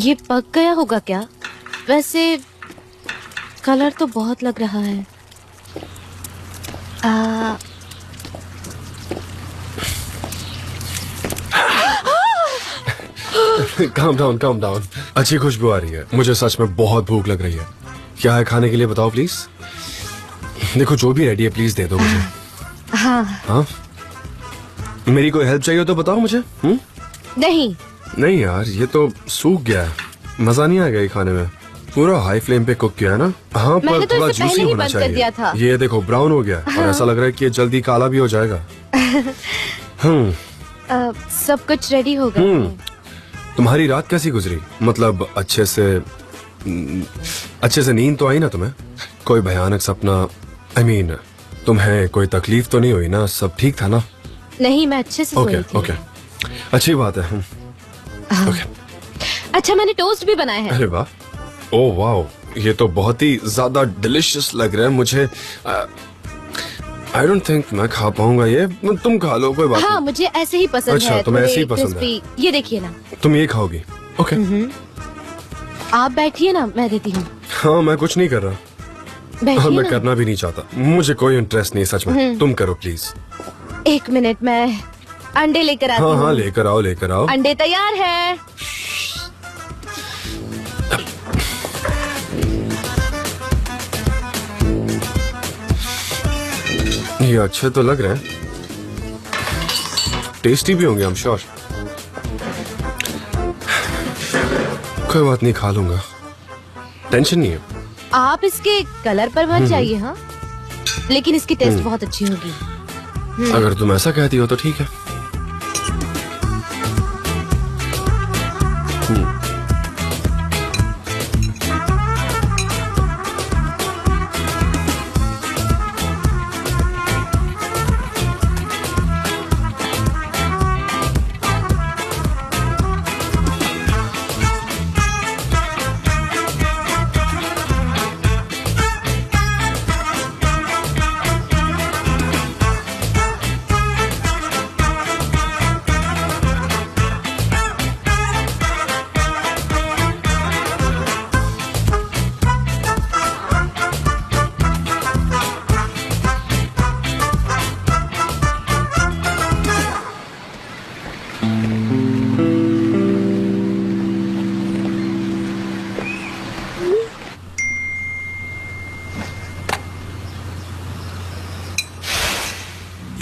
ये पक गया होगा क्या? वैसे कलर तो बहुत लग रहा है। Calm down. अच्छी खुशबू आ रही है। मुझे सच में बहुत भूख लग रही है। क्या है खाने के लिए बताओ प्लीज। देखो जो भी रेडी है प्लीज दे दो मुझे। हाँ मेरी कोई हेल्प चाहिए तो बताओ मुझे। नहीं यार ये तो सूख गया है, मजा नहीं आएगा ये खाने में। पूरा हाई फ्लेम पे कुक किया है ना। हाँ पर तो थोड़ा जूसी होना चाहिए। दिया था। ये देखो ब्राउन हो गया और ऐसा लग रहा है कि ये जल्दी काला भी हो जाएगा। सब कुछ रेडी हो गया है। तुम्हारी रात कैसी गुजरी? मतलब अच्छे से नींद तो आई ना तुम्हें? कोई भयानक सपना? I mean, तुम्हें कोई तकलीफ तो नहीं हुई ना? सब ठीक था ना? नहीं, मैं अच्छे से सोई थी। ओके अच्छी बात है। ओके अच्छा मैंने टोस्ट भी बनाए हैं। अरे वाह, ओह वाओ, ये तो बहुत ही ज्यादा डिलिशियस लग रहा है मुझे। आई डोंट थिंक मैं खा पाऊंगा ये। तुम खा लो, कोई बात हाँ नहीं। मुझे ऐसे ही पसंद अच्छा, है। तुम्हें ऐसे ही पसंद है। ये देखिए ना। तुम ये खाओगी? ओके आप बैठिए ना, मैं देती हूँ। हाँ मैं कुछ नहीं कर रहा और बैठिए मैं ना। करना भी नहीं चाहता। मुझे कोई इंटरेस्ट नहीं सच में। तुम करो प्लीज। 1 मिनट, मैं अंडे लेकर आती हूँ। हाँ लेकर आओ। अंडे तैयार है। ये अच्छे तो लग रहे हैं, टेस्टी भी होंगे, आई एम श्योर। कोई बात नहीं, खा लूंगा, टेंशन नहीं है। आप इसके कलर पर मत जाइए। हाँ लेकिन इसकी टेस्ट बहुत अच्छी होगी। अगर तुम ऐसा कहती हो तो ठीक है।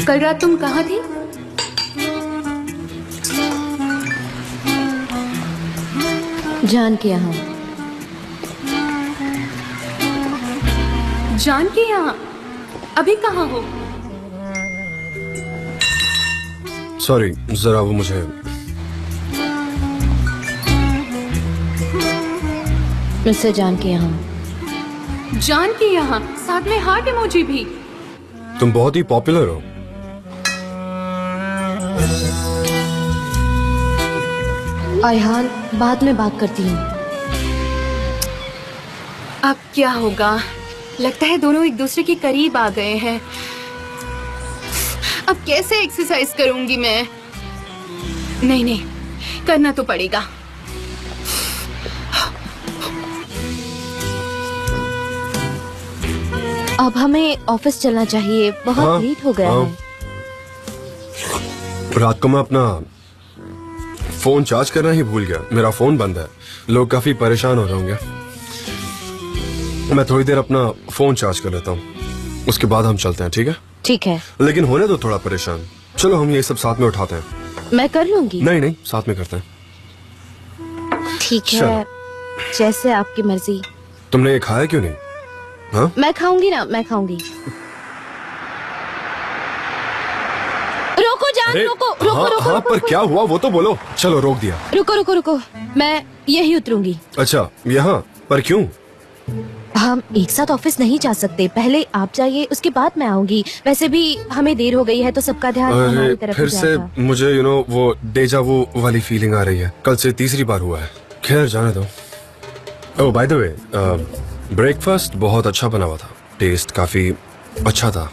कल रात तुम कहाँ थी? जान के यहाँ। जान के यहाँ? अभी कहाँ हो? सॉरी, जरा वो मुझे मिस्टर जान के यहाँ। जान के यहाँ, साथ में हार्ट इमोजी भी। तुम बहुत ही पॉपुलर हो। अयहान, बाद में बात करती हूँ। अब क्या होगा? लगता है दोनों एक दूसरे के करीब आ गए हैं। अब कैसे एक्सरसाइज करूंगी मैं? नहीं, करना तो पड़ेगा। अब हमें ऑफिस चलना चाहिए, बहुत लेट हो गया है। रात को मैं अपना फोन चार्ज करना ही भूल गया। मेरा फोन बंद है। लोग काफी परेशान हो रहे होंगे। मैं थोड़ी देर अपना फोन चार्ज कर लेता हूँ, उसके बाद हम चलते हैं, ठीक है? ठीक है। लेकिन होने दो थोड़ा परेशान। चलो हम ये सब साथ में उठाते हैं। मैं कर लूंगी। नहीं, साथ में करते हैं। ठीक है, जैसे आपकी मर्जी। तुमने ये खाया क्यों नहीं? हाँ मैं खाऊंगी ना, मैं खाऊंगी। रोको जान, रोको। हाँ, पर क्या हुआ वो तो बोलो। चलो रोक दिया। रुको, मैं यही उतरूंगी। अच्छा, यहाँ पर क्यों? हम एक साथ ऑफिस नहीं जा सकते। पहले आप जाइए, उसके बाद मैं आऊंगी। वैसे भी हमें देर हो गई है तो सबका ध्यान हमारी तरफ फिर से मुझे वो डेजा वो वाली फीलिंग आ रही है। कल से तीसरी बार हुआ है। खैर जाने दो। ओह बाय द वे, ब्रेकफास्ट बहुत अच्छा बना हुआ था। टेस्ट काफी अच्छा था।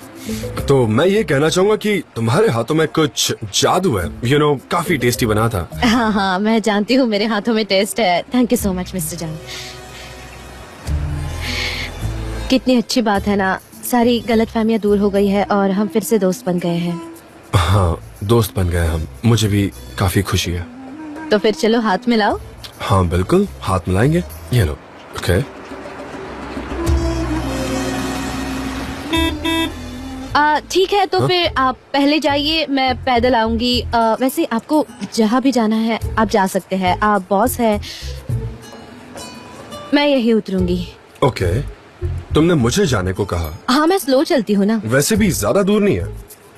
तो मैं ये कहना चाहूंगा कि तुम्हारे हाथों में कुछ जादू है, काफी टेस्टी बना था। हाँ हाँ, मैं जानती हूँ मेरे हाथों में टेस्ट है। Thank you so much mister जान। कितनी अच्छी बात है ना, सारी गलतफहमियां दूर हो गई है और हम फिर से दोस्त बन गए हैं। हाँ, दोस्त बन गए हम। मुझे भी काफी खुशी है। तो फिर चलो हाथ मिलाओ। हाँ बिल्कुल, हाथ मिलाएंगे। ये लो। ओके। ठीक है, तो फिर आप पहले जाइए, मैं पैदल आऊंगी। वैसे आपको जहाँ भी जाना है आप जा सकते हैं, आप बॉस है। मैं यही उतरूंगी। ओके, तुमने मुझे जाने को कहा। हाँ, मैं स्लो चलती हूँ ना। वैसे भी ज्यादा दूर नहीं है,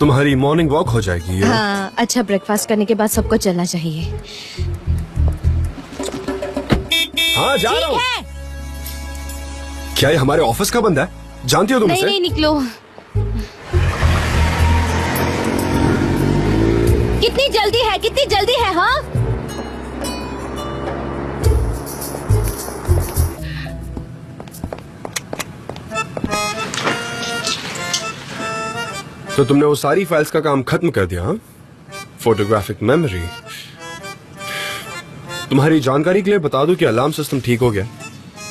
तुम्हारी मॉर्निंग वॉक हो जाएगी। हाँ, अच्छा ब्रेकफास्ट करने के बाद सबको चलना चाहिए। हाँ, जा रहा हूँ। है। क्या ये हमारे ऑफिस का बंदा है? जानती हो तुम नहीं उसे? नहीं, निकलो। कितनी जल्दी है, कितनी जल्दी है? हाँ, तो तुमने वो सारी फाइल्स का काम खत्म कर दिया? हाँ, फोटोग्राफिक मेमोरी। तुम्हारी जानकारी के लिए बता दूं कि अलार्म सिस्टम ठीक हो गया,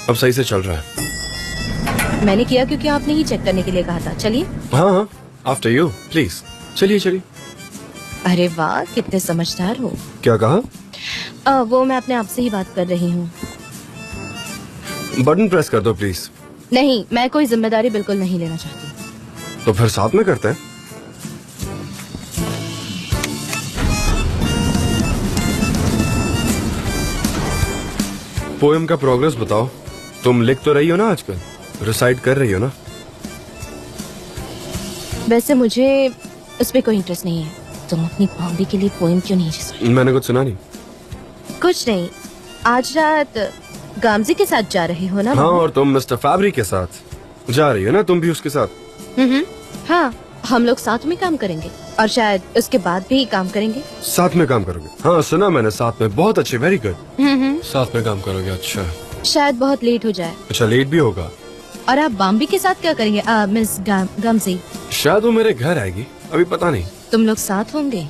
अब सही से चल रहा है। मैंने किया क्योंकि आपने ही चेक करने के लिए कहा था। चलिए। हाँ हाँ, आफ्टर यू प्लीज। चलिए चलिए। अरे वाह, कितने समझदार हो। क्या कहा? वो मैं अपने आप से ही बात कर रही हूँ। बटन प्रेस कर दो प्लीज। नहीं, मैं कोई जिम्मेदारी बिल्कुल नहीं लेना चाहती। तो फिर साथ में करते हैं। पोएम का प्रोग्रेस बताओ। तुम लिख तो रही हो ना आजकल, रिसाइट कर रही हो ना? वैसे मुझे उसमें कोई इंटरेस्ट नहीं है। तुम अपनी बॉम्बे के लिए पोएम क्यों नहीं लिख? मैंने कुछ सुना नहीं। कुछ नहीं, आज रात गामजी के साथ जा रही हो ना? हाँ, और तुम मिस्टर फैब्री के साथ जा रही हो ना? तुम भी उसके साथ? हाँ, हम लोग साथ में काम करेंगे और शायद उसके बाद भी काम करेंगे। साथ में काम करोगे? हाँ सुना मैंने, साथ में। बहुत अच्छे, वेरी गुड। साथ में काम करोगे, अच्छा। शायद बहुत लेट हो जाए। अच्छा, लेट भी होगा। और आप बॉम्बे के साथ क्या करेंगे? मिस गामजी, शायद वो मेरे घर आएगी, अभी पता नहीं। तुम लोग साथ होंगे?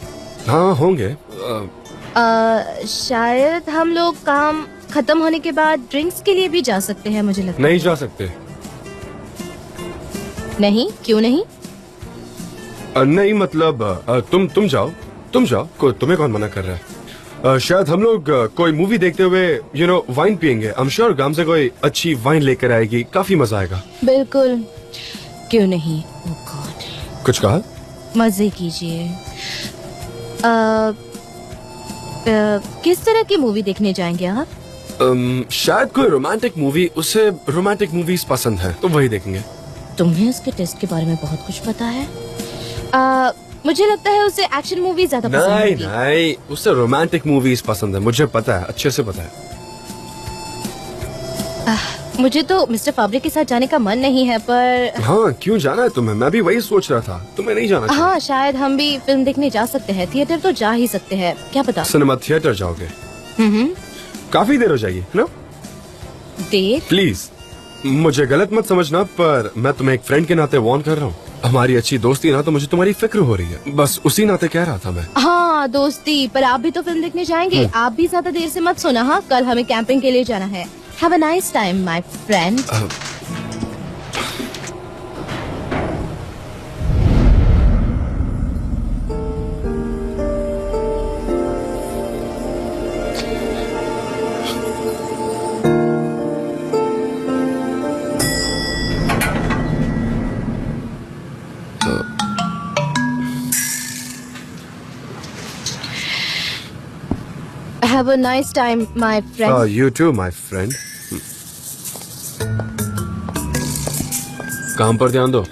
हाँ होंगे। शायद हम लोग काम खत्म होने के बाद ड्रिंक्स के लिए भी जा सकते हैं, मुझे लगता है। नहीं जा सकते। नहीं, क्यों नहीं? नहीं मतलब तुम जाओ, तुम्हें कौन मना कर रहा है? शायद हम लोग कोई मूवी देखते हुए वाइन पियेंगे। आई एम श्योर गाम से कोई अच्छी वाइन लेकर आएगी, काफी मजा आएगा। बिल्कुल, क्यों नहीं। ओह गॉड। कुछ कहा? मजे कीजिए। किस तरह की मूवी देखने जाएंगे आप? शायद कोई रोमांटिक मूवी, उसे रोमांटिक मूवीज पसंद है, तो वही देखेंगे। तुम्हें उसके टेस्ट के बारे में बहुत कुछ पता है। मुझे लगता है उसे एक्शन मूवी ज्यादा पसंद नहीं होगी। नहीं, उसे रोमांटिक मूवीज पसंद है, मुझे पता है, अच्छे से पता है। मुझे तो मिस्टर फाब्रिक के साथ जाने का मन नहीं है, पर हाँ, क्यों जाना है तुम्हें? मैं भी वही सोच रहा था, तुम्हें नहीं जाना चाहिए। हाँ, शायद हम भी फिल्म देखने जा सकते हैं। थिएटर तो जा ही सकते हैं, क्या पता। सिनेमा थिएटर जाओगे? काफी देर हो जाएगी ना? देर? प्लीज मुझे गलत मत समझना, पर मैं तुम्हें एक फ्रेंड के नाते वार्न कर रहा हूँ। हमारी अच्छी दोस्ती ना, तो मुझे तुम्हारी फिक्र हो रही है, बस उसी नाते कह रहा था मैं। हाँ, दोस्ती, पर आप भी तो फिल्म देखने जाएंगे। आप भी ज्यादा देर से मत सोना। हाँ, कल हमें कैंपिंग के लिए जाना है। Have a nice time my friend. Have a nice time, my friend. You too, my friend. काम पर ध्यान दो।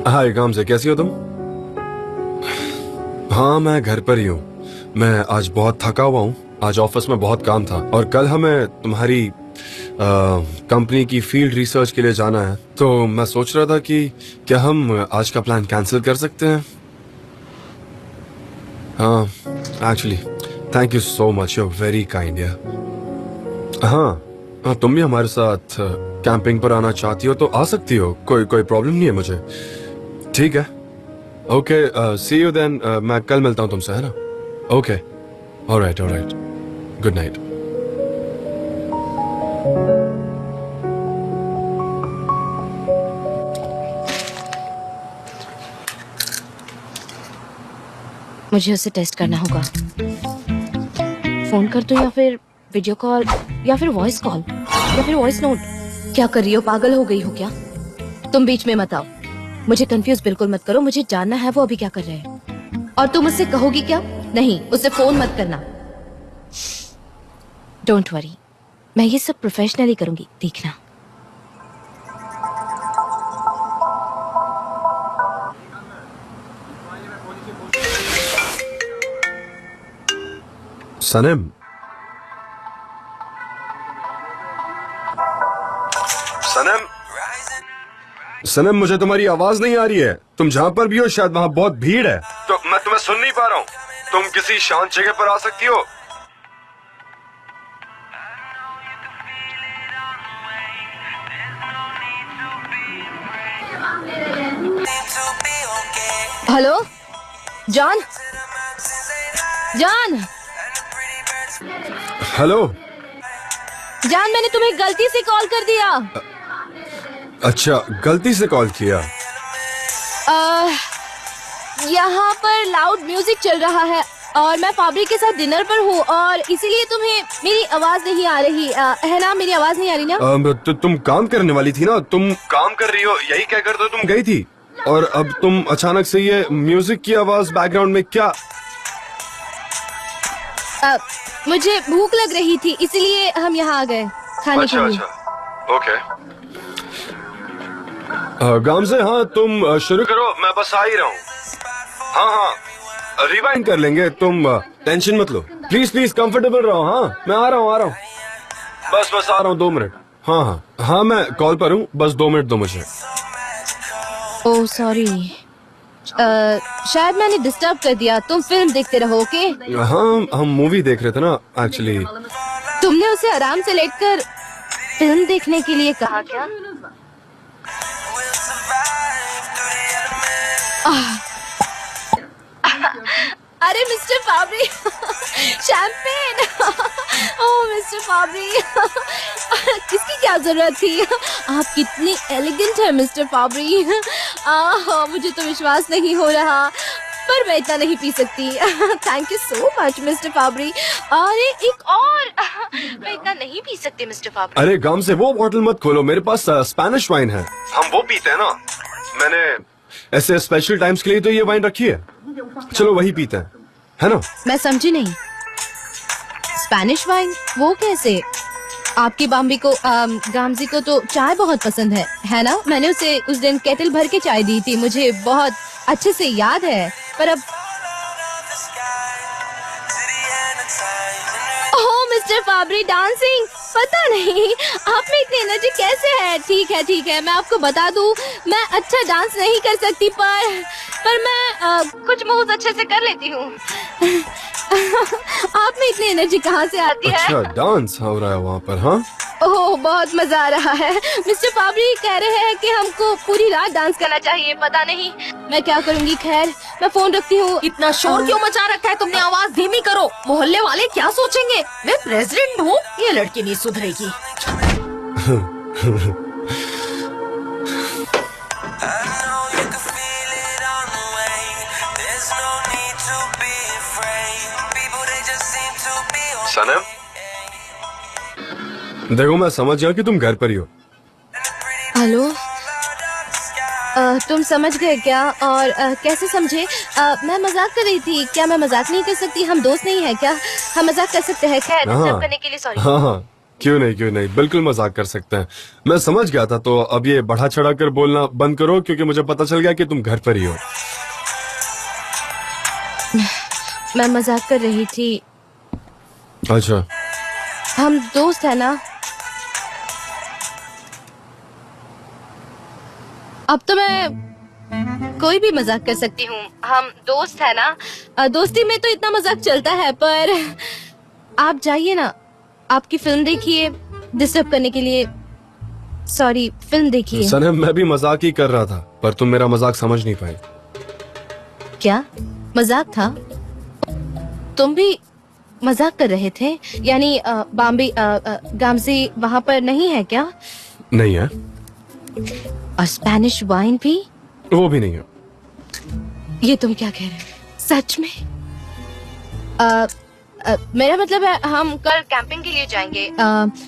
हाय गामजे, कैसी हो तुम? हाँ मैं घर पर ही हूँ। मैं आज बहुत थका हुआ हूँ। आज ऑफिस में बहुत काम था और कल हमें तुम्हारी कंपनी की फील्ड रिसर्च के लिए जाना है, तो मैं सोच रहा था कि क्या हम आज का प्लान कैंसिल कर सकते हैं? हाँ, actually thank you so much, you are very kind यार। हाँ, तुम भी हमारे साथ कैंपिंग पर आना चाहती हो तो आ सकती हो, कोई प्रॉब्लम नहीं है मुझे। ठीक है, ओके, सी यू देन। मैं कल मिलता हूँ तुमसे, है ना? Okay, alright, good night. मुझे उसे टेस्ट करना होगा। फोन कर दो या फिर वीडियो कॉल या फिर वॉइस कॉल या फिर वॉइस नोट। क्या कर रही हो, पागल हो गई हो क्या? तुम बीच में मत आओ, मुझे कंफ्यूज बिल्कुल मत करो। मुझे जानना है वो अभी क्या कर रहे हैं। और तुम उससे कहोगी क्या? नहीं, उसे फोन मत करना। डोंट वरी, मैं ये सब प्रोफेशनली करूंगी, देखना। सनम, सनम, मुझे तुम्हारी आवाज नहीं आ रही है। तुम जहाँ पर भी हो शायद वहाँ बहुत भीड़ है, तो मैं तुम्हें सुन नहीं पा रहा हूँ। तुम किसी शांत जगह पर आ सकती हो? हेलो जॉन, जॉन, हेलो जान, मैंने तुम्हें गलती से कॉल कर दिया। अच्छा, गलती से कॉल किया? यहाँ पर लाउड म्यूजिक चल रहा है और मैं फाबरी के साथ डिनर पर हूँ और इसीलिए तुम्हें मेरी आवाज नहीं आ रही है ना? मेरी आवाज नहीं आ रही ना? तो तुम काम करने वाली थी ना, तुम काम कर रही हो यही कहकर तो तुम गई थी, और अब तुम अचानक से ये म्यूजिक की आवाज बैकग्राउंड में क्या? मुझे भूख लग रही थी इसलिए हम यहाँ आ गए खाने के लिए। ओके, गामज़े, हाँ तुम शुरू करो, मैं बस आ ही रहा हूँ। हाँ, रिवाइंड कर लेंगे, तुम टेंशन मत लो। प्लीज कंफर्टेबल रहो। हाँ, मैं आ रहा हूँ, बस आ रहा हूँ, 2 मिनट। हाँ, मैं कॉल पर हूँ, बस 2 मिनट दो मुझे। ओह सॉरी, शायद मैंने डिस्टर्ब कर दिया। तुम फिल्म देखते रहो, ओके? हाँ, हम मूवी देख रहे थे ना एक्चुअली। तुमने उसे आराम से लेटकर फिल्म देखने के लिए कहा क्या? अरे मिस्टर फाबरी, शैंपेन। ओह मिस्टर फाबरी, किसकी क्या जरूरत थी? आप कितनी एलिगेंट है मिस्टर फाबरी। मुझे तो विश्वास नहीं हो रहा, पर मैं इतना नहीं पी सकती। Thank you so much mister Fabri. अरे एक और, मैं इतना नहीं पी सकती मिस्टर फाबरी। अरे गामज़े, वो बॉटल मत खोलो, मेरे पास स्पेनिश वाइन है, हम वो पीते हैं ना। मैंने ऐसे स्पेशल टाइम्स के लिए तो ये वाइन रखी है, चलो वही पीते हैं, है ना? मैं समझी नहीं, स्पेनिश वाइन वो कैसे? आपकी बाम्बी को गामजी को तो चाय बहुत पसंद है ना? मैंने उसे उस दिन केटल भर के चाय दी थी, मुझे बहुत अच्छे से याद है। पर अब ओह मिस्टर फाबरी, डांसिंग, पता नहीं आप में इतनी एनर्जी कैसे है। ठीक है, मैं आपको बता दूं, मैं अच्छा डांस नहीं कर सकती, पर मैं कुछ मूव्स अच्छे से कर लेती हूँ। आप में इतनी एनर्जी कहाँ से आती है? अच्छा, डांस हो रहा है वहाँ पर? हाँ, ओह बहुत मजा आ रहा है। मिस्टर फाबरी कह रहे हैं कि हमको पूरी रात डांस करना चाहिए। पता नहीं मैं क्या करूँगी। खैर, मैं फोन रखती हूँ। इतना शोर क्यों मचा रखा है तुमने? आवाज धीमी करो, मोहल्ले वाले क्या सोचेंगे? मैं प्रेसिडेंट हूँ, ये लड़की नहीं सुधरेगी। सनम, देखो मैं समझ गया कि तुम घर पर ही हो। हेलो, तुम समझ गए क्या? और कैसे समझे? मैं मजाक कर रही थी। क्या मैं मजाक नहीं कर सकती? हम दोस्त नहीं है क्या? हम मजाक कर सकते हैं। खैर, डिस्टर्ब करने के लिए सॉरी। हाँ, क्यों नहीं, बिल्कुल मजाक कर सकते हैं। मैं समझ गया था, तो अब ये बढ़ा चढ़ा कर बोलना बंद करो, क्योंकि मुझे पता चल गया कि तुम घर पर ही हो। मैं मजाक कर रही थी। अच्छा, हम दोस्त है ना। अब तो मैं कोई भी मजाक कर सकती हूँ। हम दोस्त है ना। दोस्ती में तो इतना मजाक चलता है, पर आप जाइए ना, आपकी फिल्म देखिए। डिस्टर्ब करने के लिए सॉरी, फिल्म देखिए। सनम, मैं भी मजाक ही कर रहा था, पर तुम मेरा मजाक समझ नहीं पाई। क्या मजाक था? तुम भी मजाक कर रहे थे? यानी बॉम्बे गामसी वहाँ पर नहीं है क्या? नहीं है। और स्पेनिश वाइन भी? वो भी नहीं है। ये तुम क्या कह रहे हो? सच में? मेरा मतलब है हम कल कैंपिंग के लिए जाएंगे।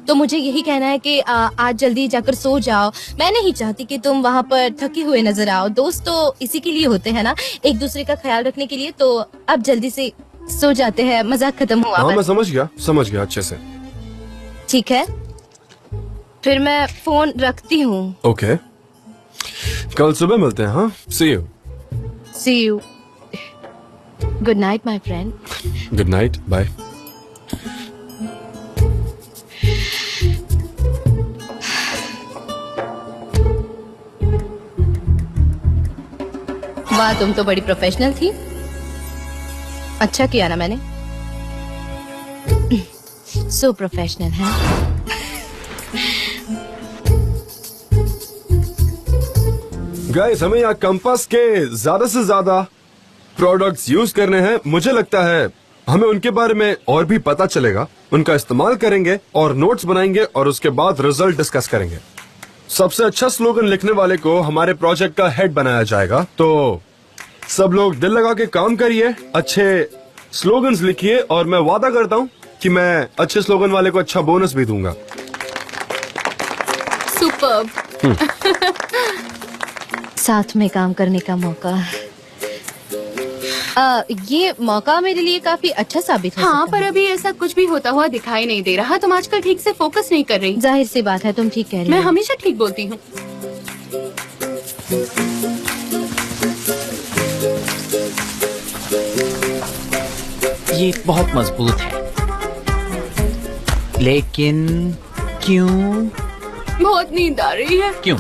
तो मुझे यही कहना है कि आज जल्दी जाकर सो जाओ। मैं नहीं चाहती कि तुम वहाँ पर थके हुए नजर आओ। दोस्त तो इसी के लिए होते हैं ना, एक दूसरे का ख्याल रखने के लिए। तो अब जल्दी से सो जाते हैं, मजाक खत्म हुआ। हाँ, मैं समझ गया अच्छे से। ठीक है, फिर मैं फोन रखती हूँ। ओके, कल सुबह मिलते हैं। हाँ, see you. See you. Good night my friend. Good night, bye. वाह, तुम तो बड़ी प्रोफेशनल थी। अच्छा किया ना मैंने। सो प्रोफेशनल है। गाइस, हमें यहाँ कंपास के ज्यादा से ज्यादा प्रोडक्ट्स यूज करने हैं। मुझे लगता है हमें उनके बारे में और भी पता चलेगा, उनका इस्तेमाल करेंगे और नोट्स बनाएंगे और उसके बाद रिजल्ट डिस्कस करेंगे। सबसे अच्छा स्लोगन लिखने वाले को हमारे प्रोजेक्ट का हेड बनाया जाएगा। तो सब लोग दिल लगा के काम करिए, अच्छे स्लोगन्स लिखिए, और मैं वादा करता हूँ कि मैं अच्छे स्लोगन वाले को अच्छा बोनस भी दूंगा। सुपर्ब। साथ में काम करने का मौका। ये मौका मेरे लिए काफी अच्छा साबित हो हाँ, सकता पर अभी ऐसा कुछ भी होता हुआ दिखाई नहीं दे रहा। तुम आजकल ठीक से फोकस नहीं कर रही। है। जाहिर सी बात है, तुम ठीक कह रही मैं हो। हमेशा ठीक बोलती हूँ। ये बहुत मजबूत है, लेकिन क्यों? बहुत नींद आ रही है। क्यों?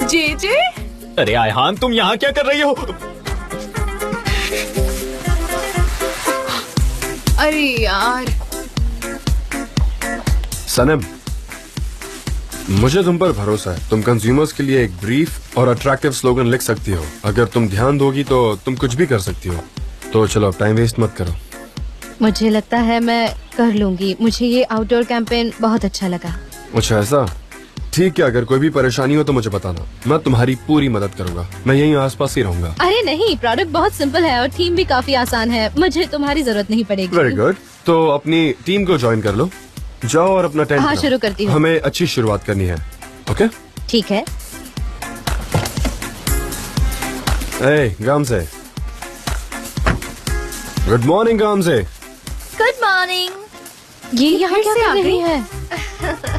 जे अरे आयहान, तुम यहाँ क्या कर रही हो? अरे यार, सनम, मुझे तुम पर भरोसा है। तुम कंज्यूमर्स के लिए एक ब्रीफ और अट्रैक्टिव स्लोगन लिख सकती हो। अगर तुम ध्यान दोगी तो तुम कुछ भी कर सकती हो। तो चलो, अब टाइम वेस्ट मत करो। मुझे लगता है मैं कर लूंगी। मुझे ये आउटडोर कैंपेन बहुत अच्छा लगा। अच्छा, ऐसा? ठीक है, अगर कोई भी परेशानी हो तो मुझे बताना, मैं तुम्हारी पूरी मदद करूंगा। मैं यहीं आसपास ही रहूंगा। अरे नहीं, प्रोडक्ट बहुत सिंपल है और थीम भी काफी आसान है। मुझे तुम्हारी जरूरत नहीं पड़ेगी। Very good. तो अपनी टीम को ज्वाइन कर लो, जाओ और अपना टेंट हाँ, बनाओ। शुरू करती हूँ। हमें अच्छी शुरुआत करनी है। ओके? ठीक है। गामसे, गुड मॉर्निंग। गामसे, गुड मॉर्निंग। ये यहाँ फिर क्या से कर आ रही गई? है?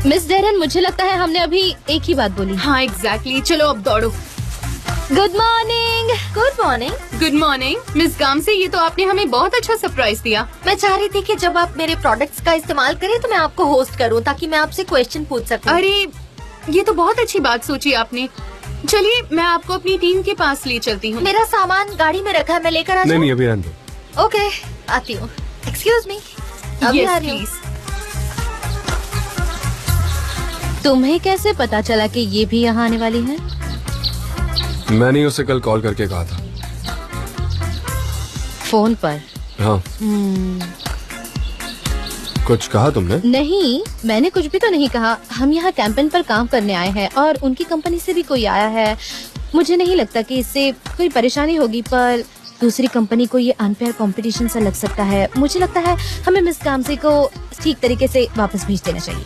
मिस डेरन, मुझे लगता है हमने अभी एक ही बात बोली। हाँ एग्जैक्टली। चलो अब दौड़ो। Good morning. Good morning. Good morning miss गामसे, ये तो आपने हमें बहुत अच्छा सरप्राइज दिया। मैं चाह रही थी कि जब आप मेरे प्रोडक्ट्स का इस्तेमाल करें तो मैं आपको होस्ट करूं, ताकि मैं आपसे क्वेश्चन पूछ सकूं। अरे ये तो बहुत अच्छी बात सोची आपने। चलिए, मैं आपको अपनी टीम के पास ले चलती हूँ। मेरा सामान गाड़ी में रखा है, मैं लेकर आ नहीं जाऊं? नहीं, अभी रहने दो। ओके, आती हूँ। एक्सक्यूज मी, अभी यस आ रही हूँ। प्लीज। तुम्हें कैसे पता चला कि ये भी यहाँ आने वाली है? मैंने उसे कल कॉल करके कहा था। फोन पर? हाँ। कुछ कहा तुमने? नहीं, मैंने कुछ भी तो नहीं कहा। हम यहाँ कैंपेन पर काम करने आए हैं और उनकी कंपनी से भी कोई आया है। मुझे नहीं लगता कि इससे कोई परेशानी होगी, पर दूसरी कंपनी को ये अनफेयर कंपटीशन सा लग सकता है। मुझे लगता है हमें मिस गामसे को ठीक तरीके से वापस भेज देना चाहिए।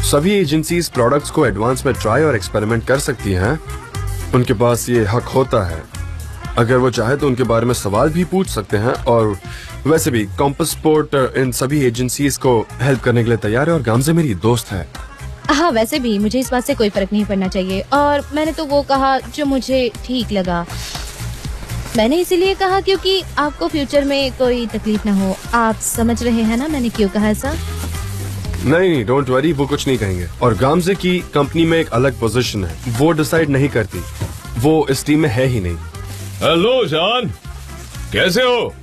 सभी एजेंसीज प्रोडक्ट्स को एडवांस में ट्राई और एक्सपेरिमेंट कर सकती हैं। उनके पास ये हक होता है। अगर वो चाहे तो उनके बारे में सवाल भी पूछ सकते हैं। और वैसे भी कॉम्पस स्पोर्ट इन सभी एजेंसीज को हेल्प करने के लिए तैयार है, और गामसे मेरी दोस्त है। हाँ, वैसे भी मुझे इस बात से कोई फर्क नहीं पड़ना चाहिए, और मैंने तो वो कहा जो मुझे ठीक लगा। मैंने इसीलिए कहा क्योंकि आपको फ्यूचर में कोई तकलीफ ना हो। आप समझ रहे हैं ना मैंने क्यों कहा ऐसा? नहीं, डोंट वरी, वो कुछ नहीं कहेंगे। और गामजे की कंपनी में एक अलग पोजीशन है, वो डिसाइड नहीं करती, वो इस टीम में है ही नहीं। हेलो जान, कैसे हो?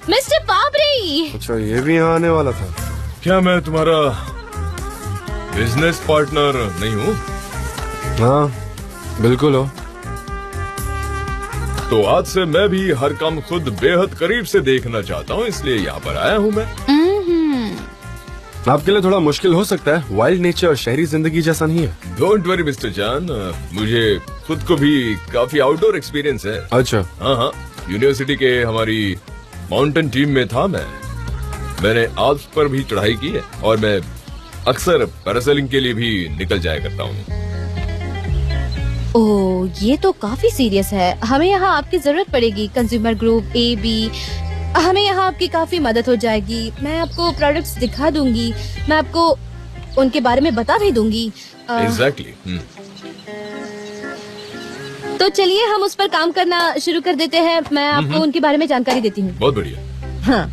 मिस्टर पाबरी। अच्छा, ये भी यहाँ आने वाला था। क्या मैं तुम्हारा बिजनेस पार्टनर नहीं हूँ? हाँ, बिल्कुल हो। तो आज से मैं भी हर काम खुद बेहद करीब से देखना चाहता हूँ, इसलिए यहाँ पर आया हूँ मैं। आपके लिए थोड़ा मुश्किल हो सकता है, वाइल्ड नेचर शहरी जिंदगी जैसा नहीं है। डोंट वरी मिस्टर जान, मुझे खुद को भी काफी आउटडोर एक्सपीरियंस है। अच्छा, हाँ, यूनिवर्सिटी के हमारी माउंटेन टीम में था मैंने आल्प्स पर भी चढ़ाई की है और मैं अक्सर पैरासेलिंग के लिए भी निकल जाया करता हूँ। ओह, ये तो काफी सीरियस है। हमें यहाँ आपकी जरूरत पड़ेगी। कंज्यूमर ग्रुप AB, हमें यहाँ आपकी काफी मदद हो जाएगी। मैं आपको प्रोडक्ट्स दिखा दूंगी, मैं आपको उनके बारे में बता भी दूंगी। एग्जैक्टली। तो चलिए हम उस पर काम करना शुरू कर देते हैं। मैं आपको उनके बारे में जानकारी देती हूँ। बहुत बढ़िया। हाँ,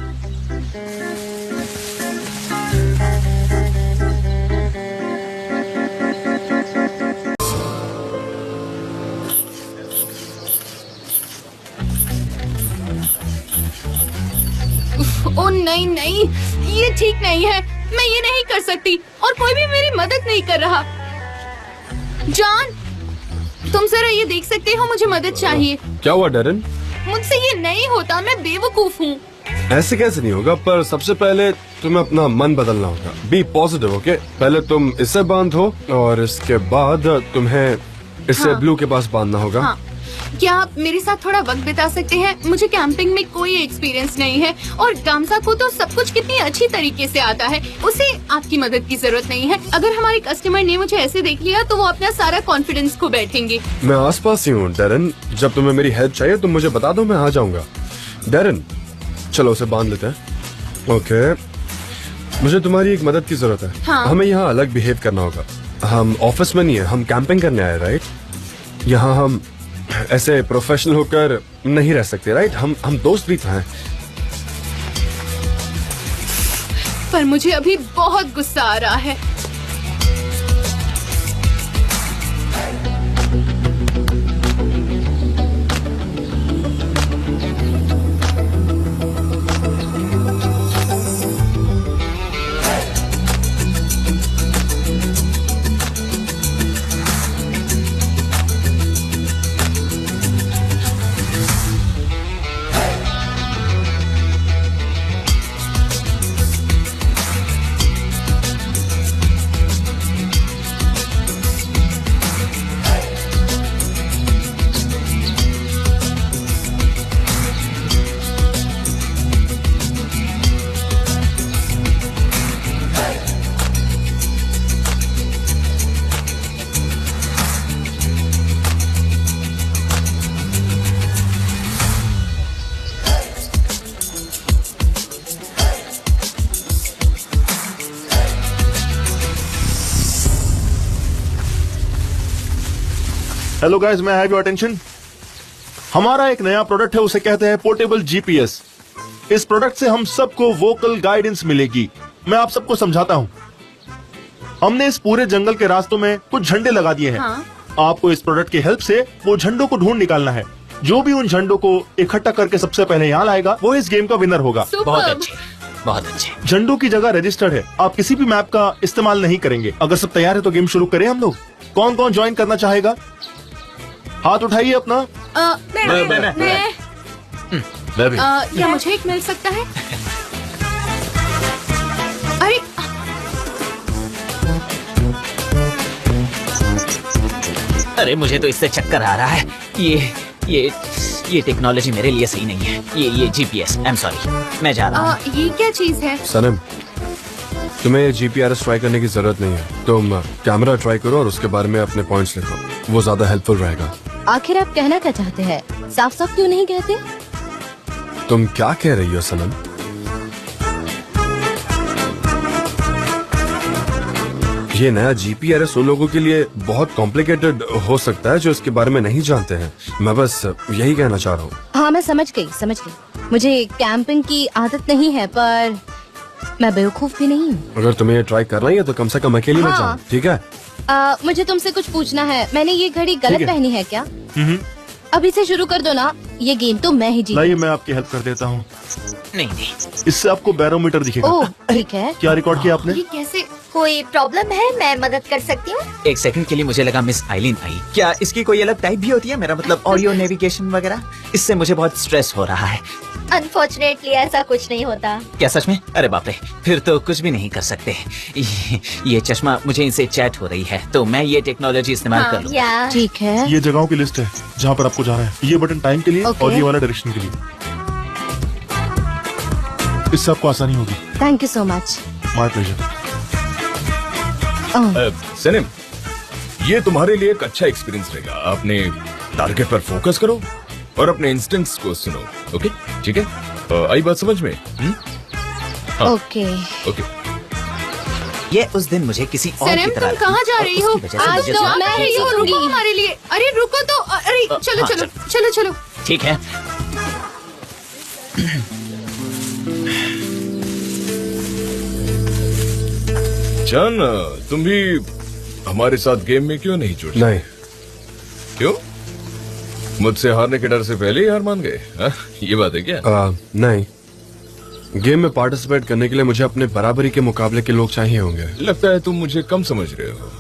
ओ नहीं नहीं, ये ठीक नहीं है। मैं ये नहीं कर सकती और कोई भी मेरी मदद नहीं कर रहा। जॉन, तुम जरा ये देख सकते हो, मुझे मदद चाहिए। क्या हुआ डेरन? मुझसे ये नहीं होता, मैं बेवकूफ हूँ। ऐसे कैसे नहीं होगा? पर सबसे पहले तुम्हें अपना मन बदलना होगा। Be positive, okay? पहले तुम इससे बांधो और इसके बाद तुम्हें इससे हाँ। ब्लू के पास बांधना होगा। हाँ, क्या आप मेरे साथ थोड़ा वक्त बिता सकते हैं? मुझे कैंपिंग में कोई एक्सपीरियंस नहीं है और गामसा को तो सब कुछ कितनी अच्छी तरीके से आता है। उसे आपकी मदद की जरूरत नहीं है। अगर हमारे कस्टमर ने मुझे ऐसे देख लिया तो वो अपना सारा कॉन्फिडेंस खो बैठेंगे। मैं आसपास ही हूँ डेरन, जब तुम्हें मेरी हेल्प चाहिए तुम मुझे बता दो, मैं आ जाऊंगा। डेरन, चलो उसे बांध लेते हैं। ओके, मुझे तुम्हारी एक मदद की जरूरत है। हाँ। हमें यहाँ अलग बिहेव करना होगा। हम ऑफिस में नहीं है, हम कैंपिंग करने आए, राइट? यहाँ हम ऐसे प्रोफेशनल होकर नहीं रह सकते, राइट? हम दोस्त भी तो हैं। पर मुझे अभी बहुत गुस्सा आ रहा है। हेलो गाइस, मैं हैव योर अटेंशन। हमारा एक नया प्रोडक्ट है, उसे कहते हैं पोर्टेबल GPS। इस प्रोडक्ट से हम सबको वोकल गाइडेंस मिलेगी। मैं आप सबको समझाता हूँ। हमने इस पूरे जंगल के रास्तों में कुछ झंडे लगा दिए हैं। हाँ। आपको इस प्रोडक्ट की हेल्प से वो झंडों को ढूंढ निकालना है। जो भी उन झंडों को इकट्ठा करके सबसे पहले यहाँ लाएगा वो इस गेम का विनर होगा। बहुत सुपर्ब। अच्छे, बहुत अच्छे। झंडों की जगह रजिस्टर्ड है, आप किसी भी मैप का इस्तेमाल नहीं करेंगे। अगर सब तैयार है तो गेम शुरू करें हम लोग। कौन कौन ज्वाइन करना चाहेगा? हाथ उठाइए अपना। मैं मैं भी। क्या मुझे एक मिल सकता है? अरे अरे मुझे तो इससे चक्कर आ रहा है। ये टेक्नोलॉजी मेरे लिए सही नहीं है। ये GPS, आई एम सॉरी, मैं जा रहा हूँ। ये क्या चीज है? सनम, तुम्हें GPRS ट्राई करने की जरूरत नहीं है। तुम कैमरा ट्राई करो और उसके बारे में अपने पॉइंट्स लिखो, वो ज्यादा हेल्पफुल रहेगा। आखिर आप कहना क्या चाहते हैं? साफ साफ क्यों नहीं कहते? तुम क्या कह रही हो सनम? ये नया जीपीआरएस उन लोगों के लिए बहुत कॉम्प्लिकेटेड हो सकता है जो इसके बारे में नहीं जानते हैं। मैं बस यही कहना चाह रहा हूँ। हाँ मैं समझ गई। मुझे कैंपिंग की आदत नहीं है, पर मैं बेवकूफ भी नहीं हूँ। अगर तुम्हें ये ट्राई करना ही है तो कम से कम अकेली मत हाँ। जाओ, ठीक है? मुझे तुमसे कुछ पूछना है। मैंने ये घड़ी ठीक गलत है। पहनी है क्या? अभी से शुरू कर दो ना, ये गेम तो मैं ही जीत। लाइए मैं आपकी हेल्प कर देता हूँ। नहीं नहीं, इससे आपको बैरोमीटर दिखेगा। ओह ठीक है। क्या रिकॉर्ड किया आपने? ये कैसे? कोई प्रॉब्लम है? मैं मदद कर सकती हूँ। एक सेकंड के लिए मुझे लगा मिस आइलिन आई। क्या इसकी कोई अलग टाइप भी होती है? मेरा मतलब ऑडियो नेविगेशन वगैरह। इससे मुझे बहुत स्ट्रेस हो रहा है। अनफॉर्चुनेटली ऐसा कुछ नहीं होता। क्या सच में? अरे बाप रे, फिर तो कुछ भी नहीं कर सकते। ये चश्मा, मुझे इनसे चैट हो रही है, तो मैं ये टेक्नोलॉजी इस्तेमाल कर लूंगा। या ठीक है। ये जगहों की लिस्ट है जहाँ पर आपको जाना है। ये बटन टाइम के लिए Okay. और ये वाला डायरेक्शन के लिए। इससे आपको आसानी होगी। Thank you so much. My pleasure. सनम, ये तुम्हारे लिए एक अच्छा एक्सपीरियंस रहेगा। अपने टारगेट पर फोकस करो और अपने इंस्टिंक्ट्स को सुनो। ओके, ठीक है? आई बात समझ में? हाँ। ओके। ओके। ये उस दिन मुझे किसी और की सनम, तरह तुम कहाँ जा और रही हो? उसकी वजह से आज मुझे तो ज्यादा मैं रही हूँ। टेंशन रुको हुई। हमारे लिए। अरे रुको तो। अरे चलो हाँ, चलो चलो चलो। ठीक है। जान, तुम भी हमारे साथ गेम में क्यों नहीं जुड़? नहीं, क्यों? मुझसे हारने के डर से पहले ही हार मान गए? हाँ? ये बात है क्या? नहीं। गेम में पार्टिसिपेट करने के लिए मुझे अपने बराबरी के मुकाबले के लोग चाहिए होंगे। लगता है तुम मुझे कम समझ रहे हो।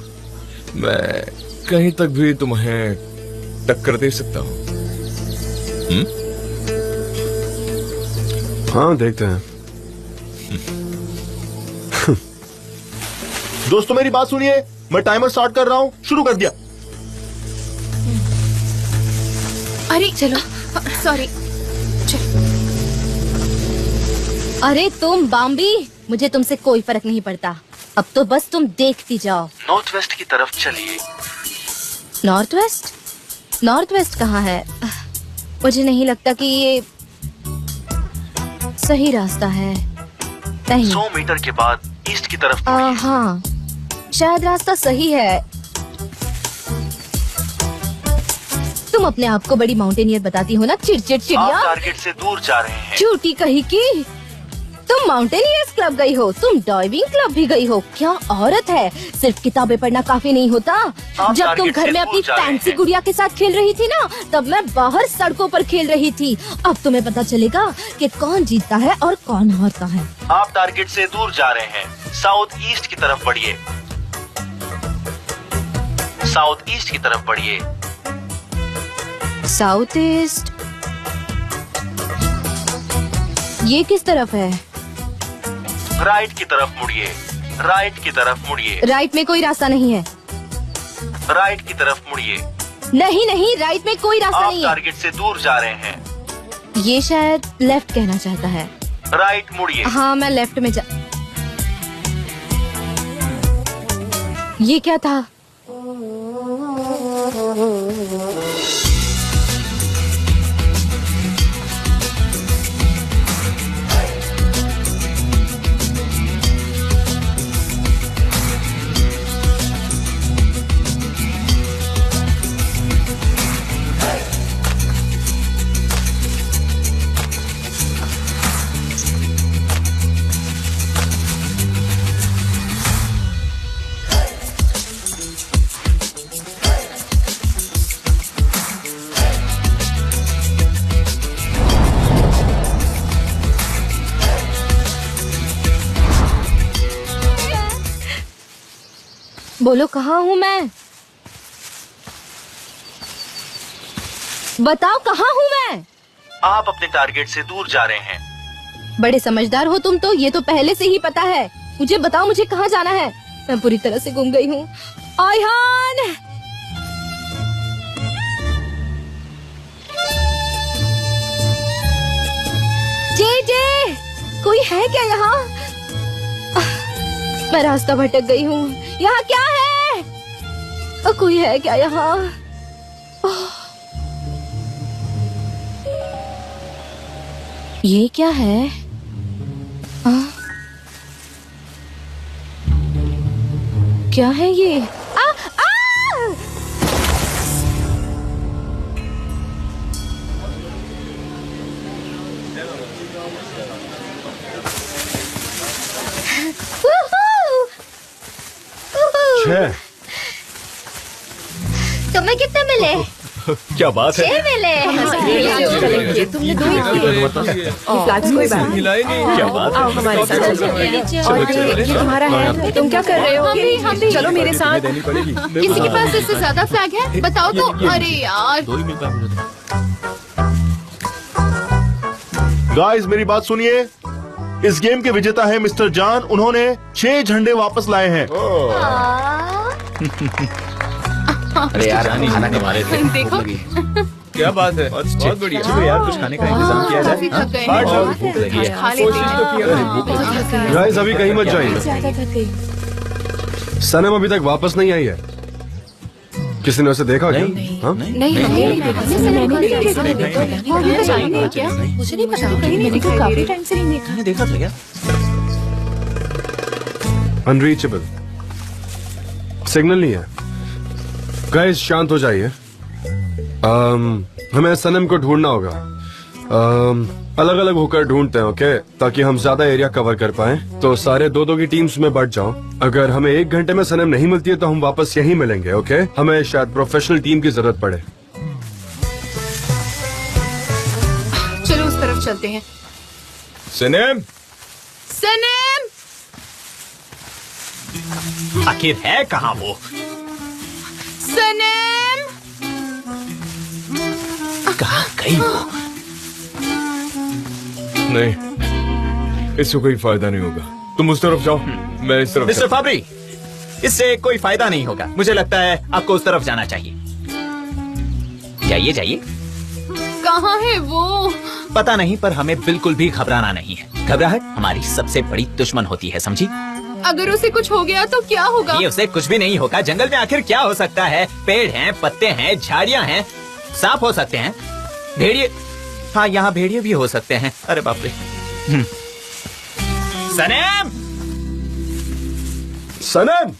मैं कहीं तक भी तुम्हें टक्कर दे सकता हूँ। हाँ, देखते हैं। दोस्तों मेरी बात सुनिए, मैं टाइमर स्टार्ट कर रहा हूँ। शुरू कर दिया। अरे चलो, सॉरी। अरे तुम बाम्बी, मुझे तुमसे कोई फर्क नहीं पड़ता। अब तो बस तुम देखती जाओ। नॉर्थ वेस्ट की तरफ चलिए। North west? नॉर्थ वेस्ट कहाँ है? मुझे नहीं लगता कि ये सही रास्ता है। नहीं। 100 मीटर के बाद ईस्ट की तरफ हाँ, शायद रास्ता सही है। तुम अपने आप को बड़ी माउंटेनियर बताती हो ना, चिड़चिड़ चिड़िया। टारगेट से दूर जा रहे हैं। झूठी कही की। तुम माउंटेनियर्स क्लब गई हो, तुम डाइविंग क्लब भी गई हो। क्या औरत है, सिर्फ किताबें पढ़ना काफी नहीं होता। जब तुम घर में अपनी फैंसी गुड़िया के साथ खेल रही थी ना, तब मैं बाहर सड़कों पर खेल रही थी। अब तुम्हें पता चलेगा कि कौन जीतता है और कौन हारता है। आप टारगेट से दूर जा रहे हैं। साउथ ईस्ट की तरफ बढ़िए। साउथ ईस्ट की तरफ बढ़िए। South east? ये किस तरफ है? राइट की तरफ मुड़िए। राइट की तरफ मुड़िए। राइट में कोई रास्ता नहीं है। राइट की तरफ मुड़िए। नहीं नहीं, राइट में कोई रास्ता आप नहीं है। टारगेट से दूर जा रहे हैं। ये शायद लेफ्ट कहना चाहता है। राइट मुड़िए। हाँ, मैं लेफ्ट में जा। ये क्या था? बोलो, कहाँ हूँ मैं? बताओ, कहाँ हूँ मैं? आप अपने टारगेट से दूर जा रहे हैं। बड़े समझदार हो तुम तो, ये तो पहले से ही पता है। मुझे बताओ, मुझे कहाँ जाना है? मैं पूरी तरह से गुम गई हूँ। आयहान! जे, कोई है क्या यहाँ? मैं रास्ता भटक गई हूँ। यहाँ क्या है? कोई है क्या यहाँ? ये क्या है? क्या है ये? छह। तुम्हें कितने मिले? क्या बात है? 6 मिले। तुमने 2 क्या बात है? हमारे साथ ये तुम्हारा है, तुम क्या कर रहे हो? हम भी चलो मेरे साथ। किसी के पास इससे ज्यादा फ्लैग है? बताओ तो। अरे यार, गाइस मेरी बात सुनिए, इस गेम के विजेता है मिस्टर जान। उन्होंने 6 झंडे वापस लाए हैं। अरे यार खाना कमा रहे थे। देखो। क्या बात है? बहुत बढ़िया। चलो यार कुछ खाने का इंतजाम किया काफी जाए। थक गए हैं। भूख लगी है। खा लेते हैं। गाइस अभी कहीं मत जाइए। सनम अभी तक वापस नहीं आई है। किसी ने उसे देखा क्या? हाँ? क्या? मुझे नहीं पता, मैंने तो काफी टाइम से नहीं देखा। मैंने देखा था क्या? अनरीचेबल, सिग्नल नहीं है। गाइस शांत हो जाइए। हमें सनम को ढूंढना होगा। अलग अलग होकर ढूंढते हैं, ओके? ताकि हम ज्यादा एरिया कवर कर पाएं। तो सारे 2-2 की टीम्स में बढ़ जाओ। अगर हमें 1 घंटे में सनम नहीं मिलती है तो हम वापस यहीं मिलेंगे, ओके? हमें शायद प्रोफेशनल टीम की जरूरत पड़े। चलो उस तरफ चलते हैं। सनम, सनम, आखिर है कहाँ वो? सनम। कहाँ गई वो? नहीं, इससे कोई फायदा नहीं होगा। तुम उस तरफ जाओ, मैं इस तरफ। मिस्टर फाबरी, इससे कोई फायदा नहीं होगा। मुझे लगता है आपको उस तरफ जाना चाहिए। जाइए जाइए। कहाँ है वो? पता नहीं, पर हमें बिल्कुल भी घबराना नहीं है। घबराहट हमारी सबसे बड़ी दुश्मन होती है, समझी? अगर उसे कुछ हो गया तो क्या होगा? ये उसे कुछ भी नहीं होगा। जंगल में आखिर क्या हो सकता है? पेड़ हैं, पत्ते हैं, झाड़ियां हैं, सांप हो सकते हैं, भेड़िए। हाँ, यहाँ भेड़िए भी हो सकते हैं। अरे बाप रे। सनम, सनम,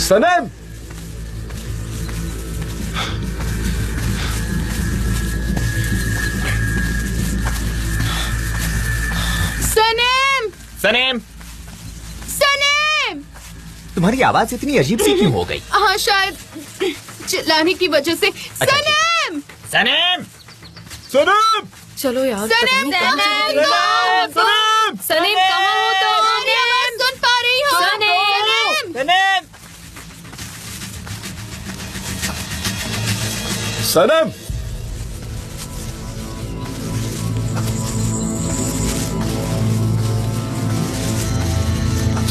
सनम, सनम, सनम, सनम। तुम्हारी आवाज इतनी अजीब सी क्यों हो गई? हाँ, शायद चिल्लाने की वजह से। सनम, सनम, सनम, चलो यार, सनम, सनम, सनम कहाँ हो तुम? मेरी आवाज सुन पा रही हो? सनम, सनम। सनम,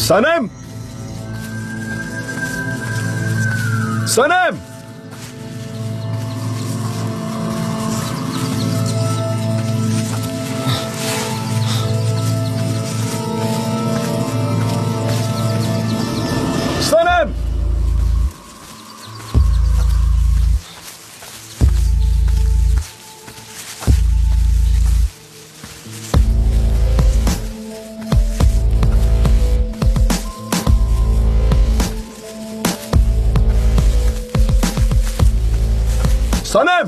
सनम, सनम, सनम,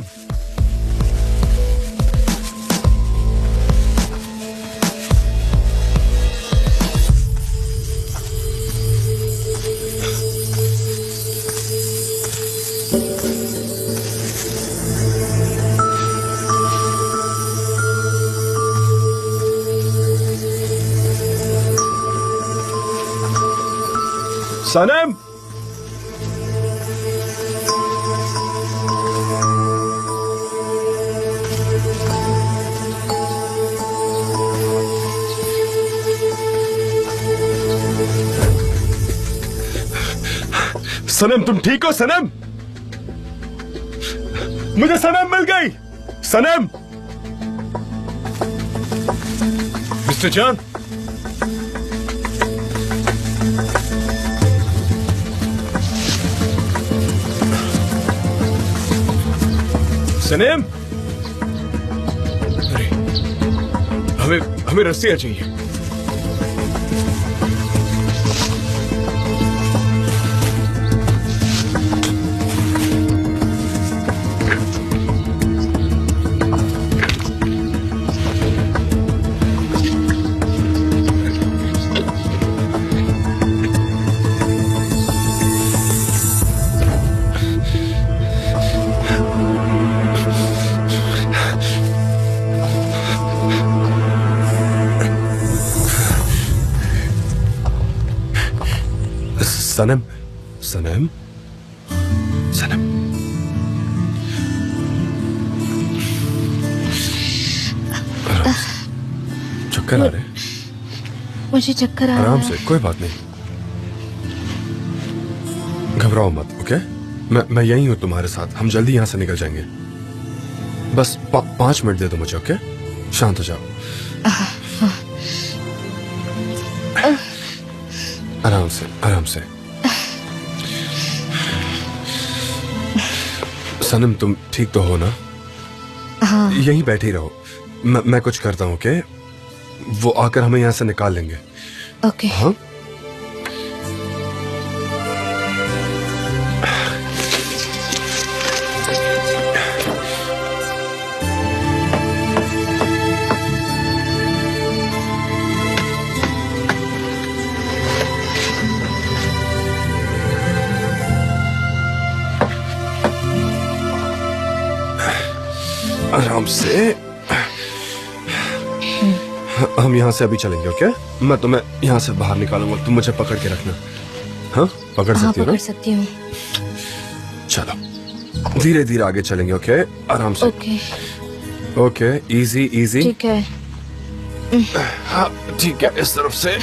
सनम, सनम, सनम, तुम ठीक हो? सनम, मुझे सनम मिल गई। सनम, मिस्टर जान, सनम। हमें हमें रस्सियाँ चाहिए। सनम, सनम, सनम। चक्कर आ रहे हैं? मुझे चक्कर आ रहा आराम है। से, कोई बात नहीं। घबराओ मत, ओके? मैं यही हूँ तुम्हारे साथ। हम जल्दी यहाँ से निकल जाएंगे। बस 5 मिनट दे दो मुझे, ओके? शांत हो जाओ। आराम से, आराम से। सनम, तुम ठीक तो हो ना? हाँ। यहीं बैठी रहो। मैं कुछ करता हूँ, ओके? वो आकर हमें यहाँ से निकाल लेंगे। ओके। हाँ? आराम से। हम यहाँ से अभी चलेंगे, ओके? मैं तुम्हें यहाँ से बाहर निकालूंगा, तुम मुझे पकड़ के रखना। हाँ, पकड़ हाँ, सकती हो ना? पकड़ सकती हूँ। चलो, धीरे धीरे आगे चलेंगे, ओके? आराम से। ओके। Okay, easy easy. ठीक है। हाँ, ठीक है, इस तरफ से।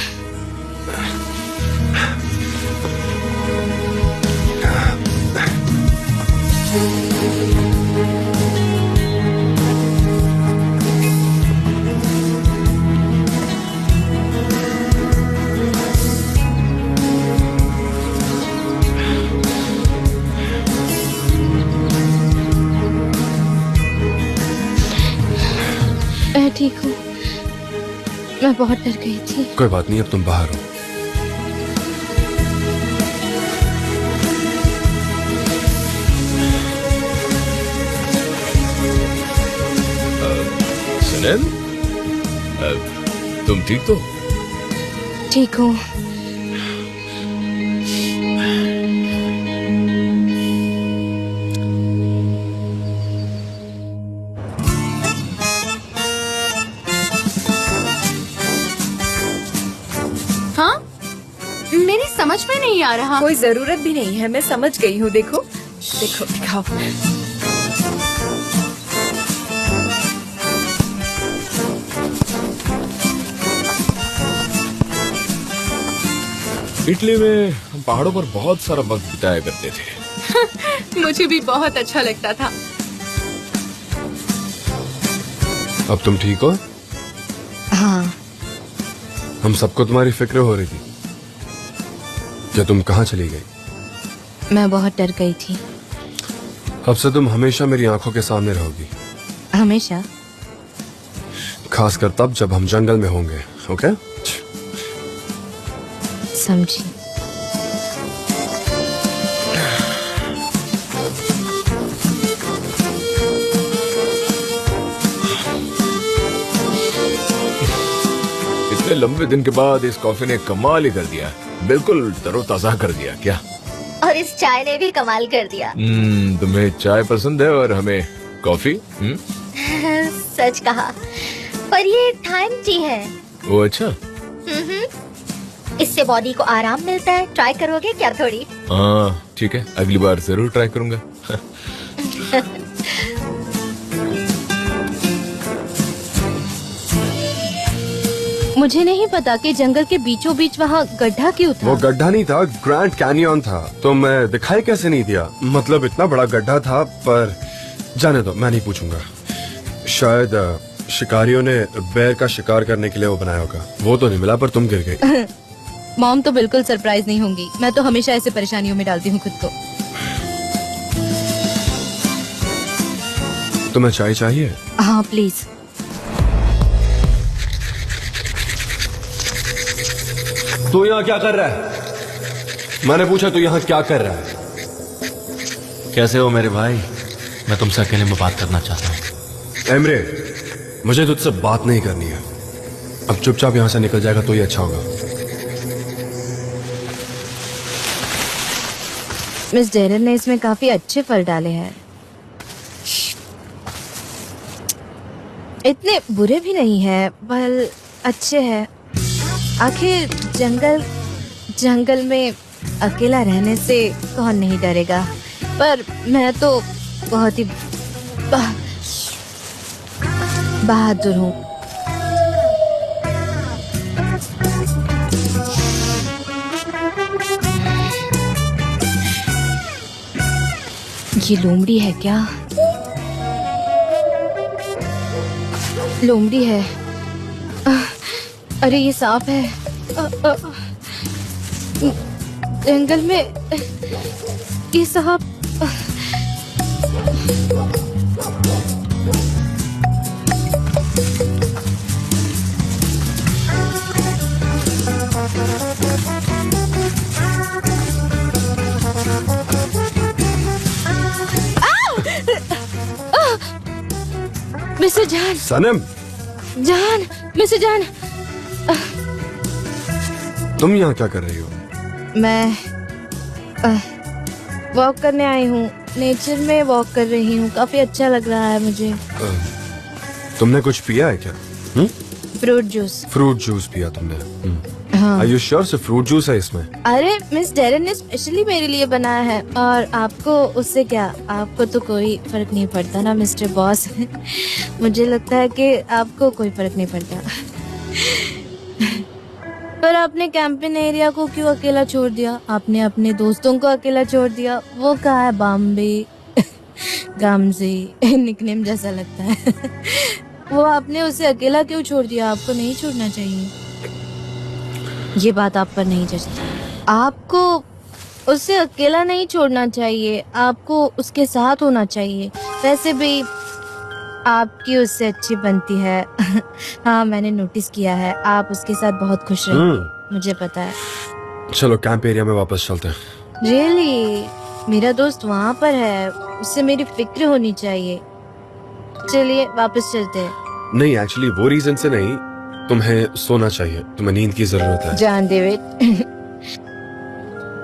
मैं ठीक हूँ। मैं बहुत डर गई थी। कोई बात नहीं, अब तुम बाहर हो। सनम, तुम ठीक तो? ठीक हूँ। हाँ, मेरी समझ में नहीं आ रहा। कोई जरूरत भी नहीं है, मैं समझ गई हूँ। देखो देखो, दिखाओ। इटली में हम पहाड़ों पर बहुत सारा वक्त बिताया करते थे। मुझे भी बहुत अच्छा लगता था। अब तुम ठीक हो? हाँ। हम सबको तुम्हारी फिक्र हो रही थी कि तुम कहाँ चली गई। मैं बहुत डर गई थी। अब से तुम हमेशा मेरी आंखों के सामने रहोगी, हमेशा। खासकर तब जब हम जंगल में होंगे, ओके? समझी। इतने लंबे दिन के बाद इस कॉफी ने कमाल ही कर दिया। बिल्कुल तरोताजा कर दिया। क्या? और इस चाय ने भी कमाल कर दिया। तुम्हें चाय पसंद है और हमें कॉफी? सच कहा। पर ये टाइम टी है। वो अच्छा। इससे बॉडी को आराम मिलता है। ट्राई करोगे क्या थोड़ी? हाँ ठीक है, अगली बार जरूर ट्राई करूंगा। मुझे नहीं पता कि जंगल के बीचों बीच वहाँ गड्ढा क्यों था। वो गड्ढा नहीं था, ग्रैंड कैनियन था। तो मैं दिखाई कैसे नहीं दिया? मतलब इतना बड़ा गड्ढा था, पर जाने दो, मैं नहीं पूछूंगा। शायद शिकारियों ने बेर का शिकार करने के लिए वो बनाया होगा। वो तो नहीं मिला, पर तुम गिर गई। मॉम तो बिल्कुल सरप्राइज नहीं होंगी। मैं तो हमेशा ऐसे परेशानियों में डालती हूँ खुद को। तुम्हें चाय चाहिए? हाँ प्लीज। तू यहाँ क्या कर रहा है? मैंने पूछा तू यहाँ क्या कर रहा है? कैसे हो मेरे भाई? मैं तुमसे अकेले में बात करना चाहता हूँ। एमरे, मुझे तुझसे बात नहीं करनी है। अब चुपचाप यहाँ से निकल जाएगा तो ही अच्छा होगा। मिस डेरन ने इसमें काफी अच्छे फल डाले हैं। इतने बुरे भी नहीं है, फल अच्छे हैं। आखिर जंगल में अकेला रहने से कौन नहीं डरेगा। पर मैं तो बहुत ही बहादुर हूँ। ये लोमड़ी है क्या? लोमड़ी है। अरे ये सांप है। जंगल में ये सांप। मिस्टर जान। सनम। जान, मिस्टर जान। तुम यहाँ क्या कर रही हो? मैं वॉक करने आई हूँ। नेचर में वॉक कर रही हूँ। काफी अच्छा लग रहा है मुझे। तुमने कुछ पिया है क्या? Fruit juice. फ्रूट जूस पिया तुमने? हाँ। Are you sure से फ्रूट जूस है इसमें? अरे मिस डेरन ने स्पेशली मेरे लिए बनाया है। और आपको उससे क्या? आपको तो कोई फर्क नहीं पड़ता ना मिस्टर बॉस। मुझे लगता है कि आपको कोई फर्क नहीं पड़ता। पर आपने कैंपिंग एरिया को क्यों अकेला छोड़ दिया? आपने अपने दोस्तों को अकेला छोड़ दिया। वो कहाँ है? बॉम्बे, गामजे, निकनेम जैसा लगता है। वो आपने उसे अकेला क्यों छोड़ दिया? आपको नहीं छोड़ना चाहिए। ये बात आप पर नहीं जचती। आपको उसे अकेला नहीं छोड़ना चाहिए। आपको उसके साथ होना चाहिए। वैसे भी आपकी उससे अच्छी बनती है। हाँ, मैंने नोटिस किया है। आप उसके साथ बहुत खुश रहते। मुझे पता है। चलो कैंप एरिया में वापस चलते हैं। रियली? मेरा दोस्त वहाँ पर है। उससे मेरी फिक्र होनी चाहिए। चलिए वापस चलते हैं। नहीं, एक्चुअली वो रीजन से नहीं। तुम्हें सोना चाहिए। तुम्हें नींद की जरूरत है। जान डेविड।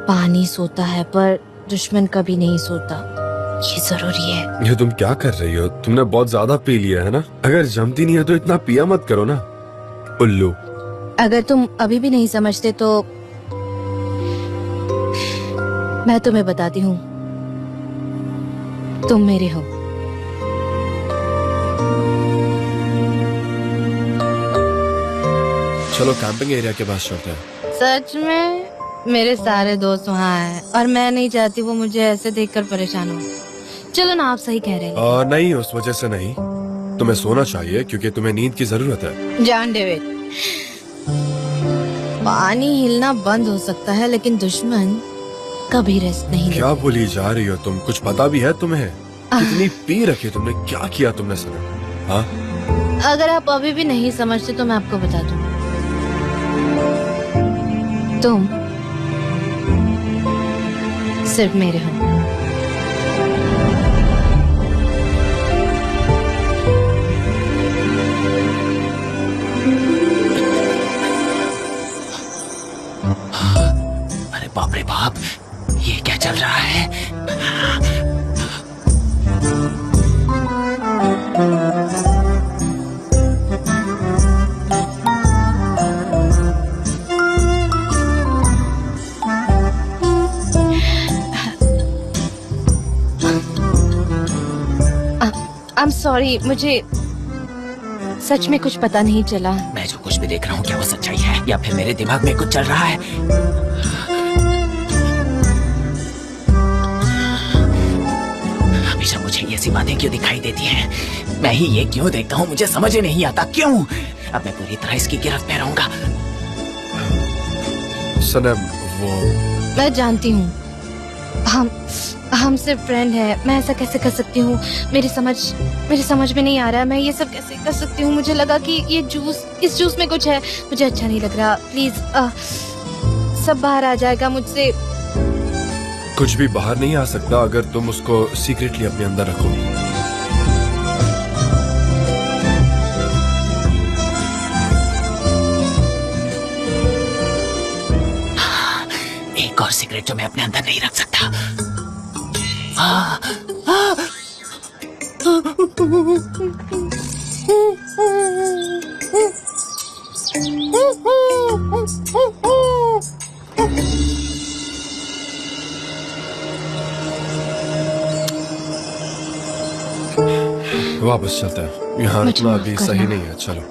पानी सोता है पर दुश्मन कभी नहीं सोता। ये जरूरी है। ये तुम क्या कर रही हो? तुमने बहुत ज्यादा पी लिया है ना। अगर जमती नहीं है तो इतना पिया मत करो ना, उल्लू। अगर तुम अभी भी नहीं समझते तो मैं तुम्हें बताती हूँ। तुम मेरे हो। चलो कैंपिंग एरिया के पास चलते हैं। सच में? मेरे सारे दोस्त वहाँ हैं और मैं नहीं चाहती वो मुझे ऐसे देखकर परेशान हो। चलो ना, आप सही कह रहे हैं। नहीं, उस वजह से नहीं। तुम्हें सोना चाहिए क्योंकि तुम्हें नींद की जरूरत है। जान डेविड, पानी हिलना बंद हो सकता है लेकिन दुश्मन कभी रेस्ट नहीं लेता। क्या बोली जा रही हो तुम? कुछ पता भी है तुम्हें? कितनी पी रखी तुमने? क्या किया तुमने सनम? हाँ? अगर आप अभी भी नहीं समझते तो मैं आपको बता दूं। तुम सिर्फ मेरे हो। अरे बाप रे बाप, ये क्या चल रहा है? I'm sorry, मुझे सच में कुछ पता नहीं चला। मैं जो कुछ भी देख रहा हूँ, क्या वो सच्चाई है या फिर मेरे दिमाग में कुछ चल रहा है? हमेशा मुझे ऐसी बातें क्यों दिखाई देती हैं? मैं ही ये क्यों देखता हूँ? मुझे समझ ही नहीं आता क्यों। अब मैं पूरी तरह इसकी गिरफ्त में रहूंगा। सनम, वो मैं जानती हूँ हम सिर्फ फ्रेंड है। मैं ऐसा कैसे कर सकती हूँ? मेरी समझ में नहीं आ रहा है। मैं ये सब कैसे कर सकती हूँ? मुझे लगा कि इस जूस में कुछ है। मुझे अच्छा नहीं लग रहा। प्लीज सब बाहर आ जाएगा मुझसे। कुछ भी बाहर नहीं आ सकता अगर तुम उसको सीक्रेटली अपने अंदर रखो। एक और सिगरेट जो मैं अपने अंदर नहीं रख सकता। वापस चलते हैं, यहाँ रुकना अभी सही नहीं है। चलो।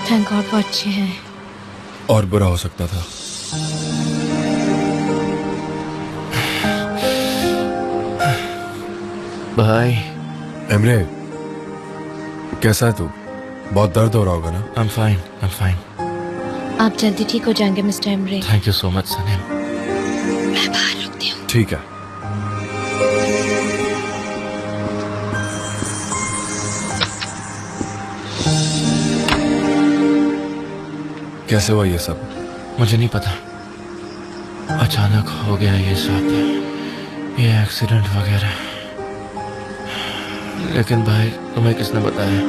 थैंक गॉड वो अच्छे हैं। और बुरा हो सकता था। भाई एमरे, कैसा है तू? बहुत दर्द हो रहा होगा ना? I'm fine. आप जल्दी ठीक हो जाएंगे mister Emre. Thank you so much, Saneem. मैं बाहर रुकती हूँ। ठीक है। कैसे हुआ ये सब? मुझे नहीं पता, अचानक हो गया ये सब, ये एक्सीडेंट वगैरह। लेकिन भाई तुम्हें किसने बताया?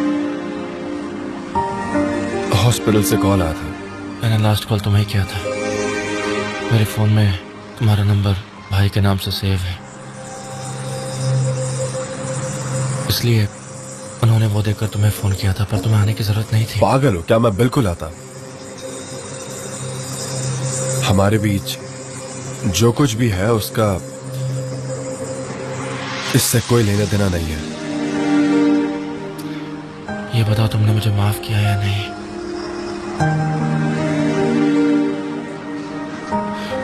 हॉस्पिटल से कॉल आया था। मैंने लास्ट कॉल तुम्हें किया था। मेरे फोन में तुम्हारा नंबर भाई के नाम से सेव है, इसलिए उन्होंने वो देखकर तुम्हें फोन किया था, पर तुम्हें आने की जरूरत नहीं थी। पागल हो क्या? मैं बिल्कुल आता। हमारे बीच जो कुछ भी है उसका इससे कोई लेना देना नहीं है। ये बताओ तुमने मुझे माफ किया या नहीं?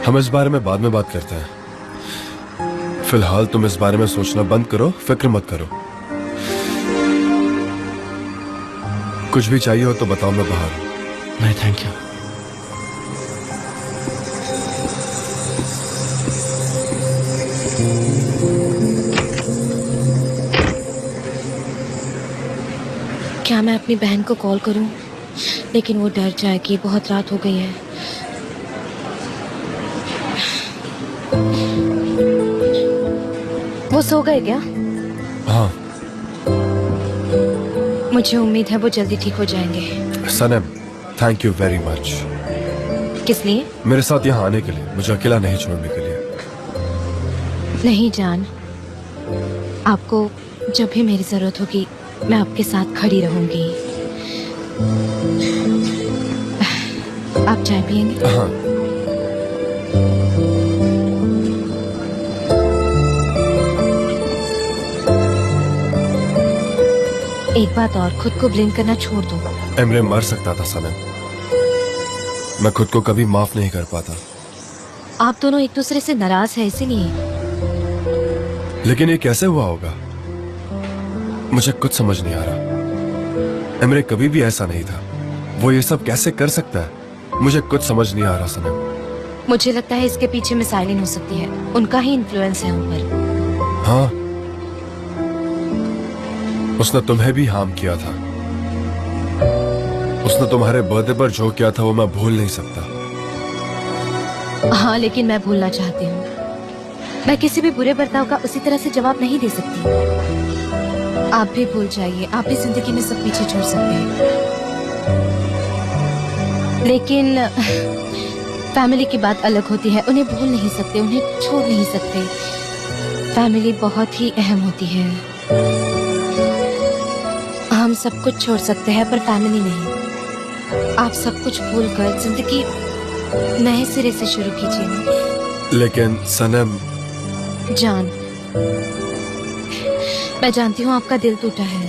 हम इस बारे में बाद में बात करते हैं। फिलहाल तुम इस बारे में सोचना बंद करो, फिक्र मत करो। कुछ भी चाहिए हो तो बताओ, मैं बाहर हूं। नहीं थैंक यू। क्या मैं अपनी बहन को कॉल करूं? लेकिन वो डर जाएगी, बहुत रात हो गई है। वो सो गए क्या? हाँ। मुझे उम्मीद है वो जल्दी ठीक हो जाएंगे। सनम, थैंक यू वेरी मच। किस लिए? मेरे साथ यहाँ आने के लिए, मुझे अकेला नहीं छोड़ने के लिए। नहीं जान, आपको जब भी मेरी जरूरत होगी मैं आपके साथ खड़ी रहूंगी। आप चाय पियेंगे? हाँ। एक बात और, खुद को ब्लेम करना छोड़ दो। एमरे मर सकता था सनम, मैं खुद को कभी माफ नहीं कर पाता। आप दोनों एक दूसरे से नाराज हैं इसीलिए। लेकिन ये कैसे हुआ होगा? मुझे कुछ समझ नहीं आ रहा। एमरे कभी भी ऐसा नहीं था, वो ये सब कैसे कर सकता है? मुझे कुछ समझ नहीं आ रहा सनम। मुझे लगता है इसके पीछे मिस आइलिन हो सकती है, उनका ही इन्फ्लुएंस है उन पर। हाँ, उसने तुम्हें भी हार्म किया था। उसने तुम्हारे बर्थडे पर जो किया था वो मैं भूल नहीं सकता। हाँ, लेकिन मैं भूलना चाहती हूँ। मैं किसी भी बुरे बर्ताव का उसी तरह से जवाब नहीं दे सकती। आप भी भूल जाइए, आप भी जिंदगी में सब पीछे छोड़ सकते हैं, लेकिन फैमिली की बात अलग होती है। उन्हें भूल नहीं सकते, उन्हें छोड़ नहीं सकते। फैमिली बहुत ही अहम होती है। हम सब कुछ छोड़ सकते हैं पर फैमिली नहीं। आप सब कुछ भूलकर जिंदगी नए सिरे से शुरू कीजिए ना। लेकिन सनम, जान, मैं जानती हूँ आपका दिल टूटा है,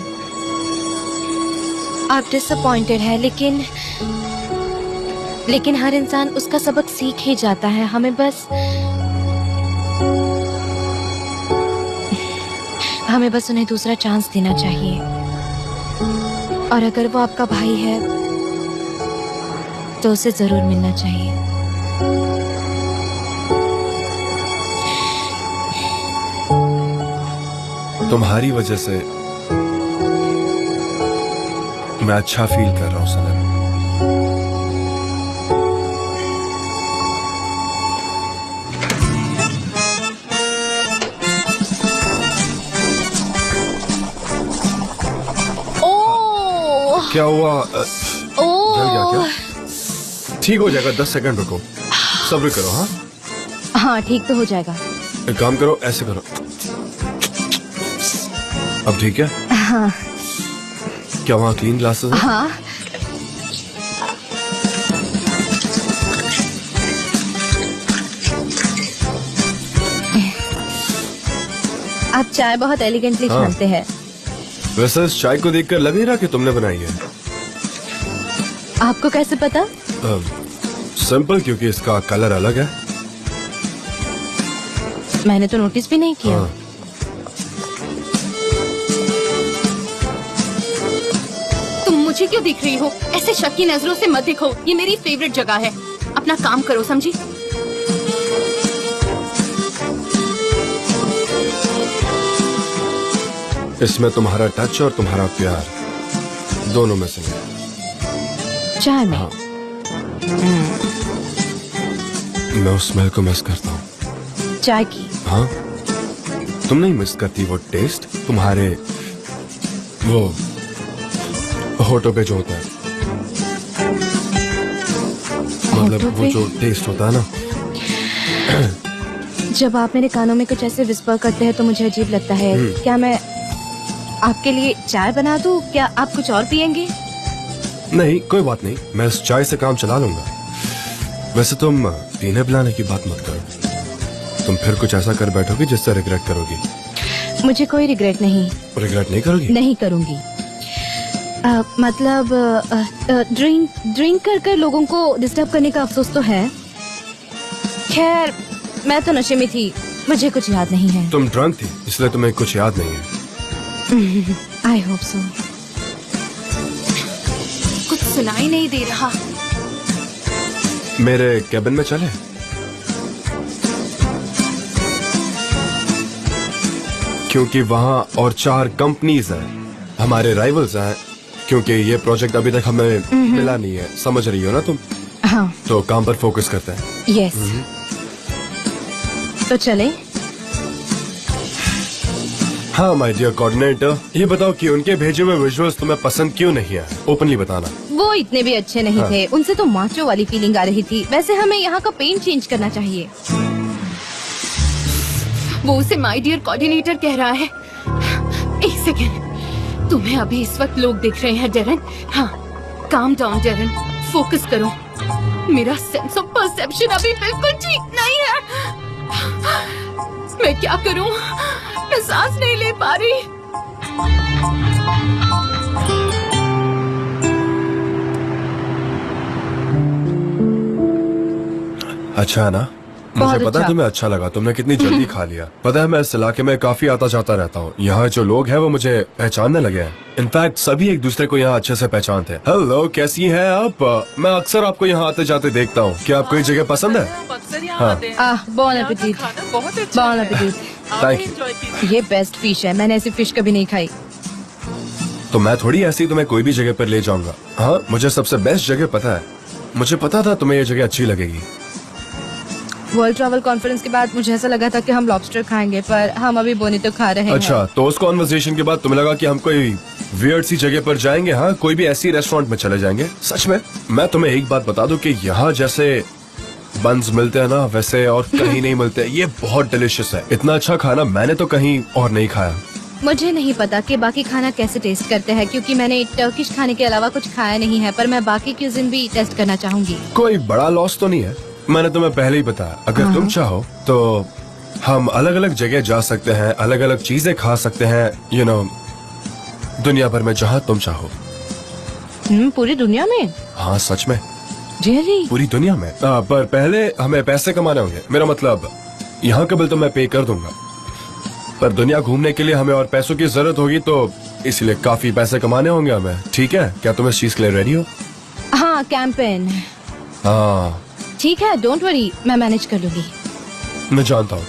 आप डिसअपॉइंटेड है, लेकिन हर इंसान उसका सबक सीख ही जाता है। हमें बस उन्हें दूसरा चांस देना चाहिए। और अगर वो आपका भाई है तो उसे जरूर मिलना चाहिए। तुम्हारी वजह से मैं अच्छा फील कर रहा हूँ सनम। क्या हुआ? जल गया क्या? ठीक हो जाएगा, 10 सेकंड रुको, सब्र करो। हाँ हाँ, ठीक तो हो जाएगा। एक काम करो, ऐसे करो। अब ठीक है? हाँ। क्या वहाँ क्लीन ग्लासेस है? हाँ। आप चाय बहुत एलिगेंटली हाँ। छानते हैं। वैसे इस चाय को देखकर लग नहीं रहा कि तुमने बनाई है। आपको कैसे पता? सिंपल, क्योंकि इसका कलर अलग है। मैंने तो नोटिस भी नहीं किया। हाँ। तुम मुझे क्यों दिख रही हो? ऐसे शक की नजरों से मत देखो, ये मेरी फेवरेट जगह है। अपना काम करो, समझी? इसमें तुम्हारा टच और तुम्हारा प्यार दोनों में से है। चाय में? हाँ। मैं उस स्मेल को मिस करता हूँ। चाय की? हाँ, तुम नहीं मिस करती वो टेस्ट? तुम्हारे वो होठों पे जो होता है, मतलब वो जो टेस्ट होता है ना। जब आप मेरे कानों में कुछ ऐसे विस्पर करते हैं तो मुझे अजीब लगता है। क्या मैं आपके लिए चाय बना दूं? क्या आप कुछ और पियेंगे? नहीं, कोई बात नहीं, मैं इस चाय से काम चला लूंगा। वैसे तुम पीने पिलाने की बात मत करो, तुम फिर कुछ ऐसा कर बैठोगी जिससे रिग्रेट करोगी। मुझे कोई रिग्रेट नहीं। रिग्रेट नहीं करोगी? नहीं करूंगी। मतलब ड्रिंक कर लोगों को डिस्टर्ब करने का अफसोस तो है। खैर, मैं तो नशे में थी, मुझे कुछ याद नहीं है। तुम ड्रंक थी इसलिए तुम्हें कुछ याद नहीं है। I hope so. कुछ सुनाई नहीं दे रहा। मेरे कैबिन में चले? क्योंकि वहाँ और 4 कंपनीज हैं, हमारे राइवल्स हैं। क्योंकि ये प्रोजेक्ट अभी तक हमें मिला नहीं है, समझ रही हो ना तुम? हाँ। तो काम पर फोकस करते हैं। यस। तो चले? हाँ माय डियर कोऑर्डिनेटर, ये बताओ कि उनके भेजे हुए विजुअल्स तुम्हें पसंद क्यों नहीं आए? ओपनली बताना। वो इतने भी अच्छे नहीं थे, उनसे तो माचो वाली फीलिंग आ रही थी। वैसे हमें यहाँ का पेंट चेंज करना चाहिए। वो उसे माय डियर कोऑर्डिनेटर कह रहा है। एक सेकेंड, तुम्हें अभी इस वक्त लोग दिख रहे हैं डेरन। हाँ, काम डाउन डेरन, फोकस करो। मेरा सेंस ऑफ परसेप्शन अभी बिल्कुल ठीक नहीं है। मैं क्या करूं? मैं सांस नहीं ले पा रही। अच्छा है ना? मुझे पता है तुम्हें अच्छा लगा, तुमने कितनी जल्दी खा लिया। पता है मैं इस इलाके में काफी आता जाता रहता हूँ। यहाँ जो लोग हैं वो मुझे पहचानने लगे हैं। इनफैक्ट सभी एक दूसरे को यहाँ अच्छे से पहचानते हैं। हेलो, कैसी हैं आप? मैं अक्सर आपको यहाँ आते जाते देखता हूँ। क्या आपको ये जगह पसंद है? हाँ। Bone appétit. Bone appétit. Thank you. ये बेस्ट फिश है, मैंने ऐसी फिश कभी नहीं खाई। तो मैं थोड़ी ऐसी तुम्हें कोई भी जगह पर ले जाऊंगा। हाँ, मुझे सबसे बेस्ट जगह पता है। मुझे पता था तुम्हें ये जगह अच्छी लगेगी। वर्ल्ड ट्रैवल कॉन्फ्रेंस के बाद मुझे ऐसा लगा था कि हम लॉबस्टर खाएंगे, पर हम अभी बोनी तो खा रहे हैं। अच्छा, तो उस कॉन्वर्सेशन के बाद तुम्हें लगा कि हम कोई वियर्ड सी जगह पर जाएंगे? हाँ, कोई भी ऐसी रेस्टोरेंट में चले जाएंगे। सच में मैं तुम्हें एक बात बता दूं कि यहाँ जैसे बन्स मिलते हैं ना, वैसे और कहीं नहीं मिलते। ये बहुत डिलिशियस है। इतना अच्छा खाना मैंने तो कहीं और नहीं खाया। मुझे नहीं पता कि बाकी खाना कैसे टेस्ट करते हैं, क्योंकि मैंने टर्किश खाने के अलावा कुछ खाया नहीं है, पर मैं बाकी क्यूजिन भी टेस्ट करना चाहूंगी। कोई बड़ा लॉस तो नहीं है। मैंने तुम्हें पहले ही बताया, अगर तुम चाहो तो हम अलग अलग जगह जा सकते हैं, अलग अलग चीजें खा सकते हैं, यू नो, दुनिया भर में जहाँ तुम चाहो। पूरी दुनिया में? हाँ सच में, रियली? पूरी दुनिया में। पर पहले हमें पैसे कमाने होंगे। मेरा मतलब यहाँ का बिल तो मैं पे कर दूंगा, पर दुनिया घूमने के लिए हमें और पैसों की जरूरत होगी, तो इसलिए काफी पैसे कमाने होंगे हमें। ठीक है, क्या तुम इस चीज के लिए रेडी हो? हाँ कैंपेन। हाँ ठीक है, डोंट वरी, मैं मैनेज कर लूंगी। मैं जानता हूँ।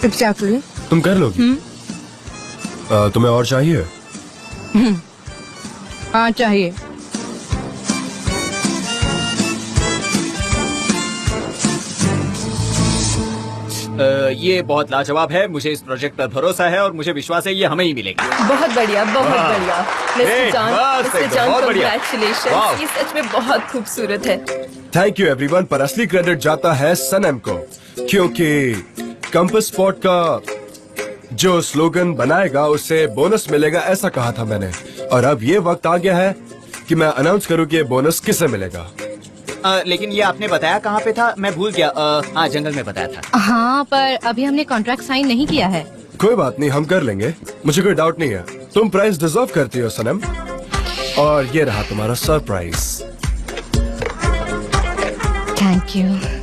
एग्जैक्टली। तुम कर लोगी। तुम्हें और चाहिए? हाँ चाहिए। ये बहुत लाजवाब है, मुझे इस प्रोजेक्ट पर भरोसा है और मुझे विश्वास है ये हमें ही मिलेगा। बहुत बढ़िया, बहुत बढ़िया। मिस्टर जॉन, बहुत बढ़िया। कांग्रेचुलेशंस, ये सच में बहुत खूबसूरत है। थैंक यू एवरीवन, पर असली क्रेडिट जाता है सनम को, क्योंकि कंपास स्पॉट का जो स्लोगन बनाएगा उससे बोनस मिलेगा, ऐसा कहा था मैंने। और अब ये वक्त आ गया है कि मैं अनाउंस करूं कि ये बोनस किसे मिलेगा। लेकिन ये आपने बताया कहाँ पे था? मैं भूल गया। हाँ, जंगल में बताया था। हाँ, पर अभी हमने कॉन्ट्रैक्ट साइन नहीं किया है। कोई बात नहीं, हम कर लेंगे, मुझे कोई डाउट नहीं है। तुम प्राइस डिजर्व करती हो सनम, और ये रहा तुम्हारा सरप्राइज। Thank you.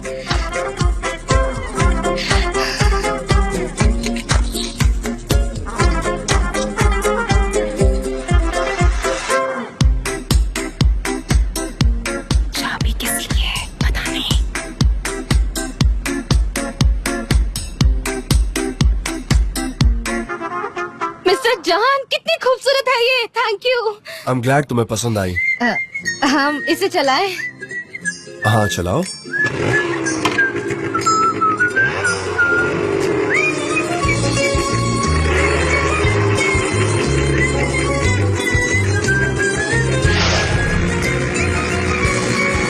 जहान, कितनी खूबसूरत है ये। Thank you. I am glad तुम्हें पसंद आई। हम इसे चलाएं? हाँ चलाओ।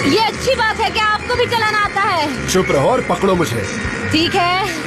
ये अच्छी बात है कि आपको भी चलाना आता है। चुप रहो और पकड़ो मुझे। ठीक है।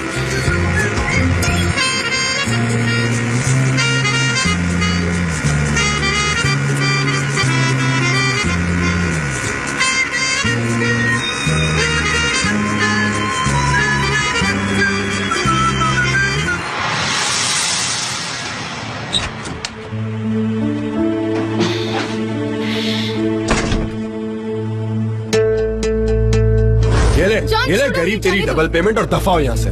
ये ले गरीब, तेरी डबल पेमेंट, और दफा हो यहाँ से।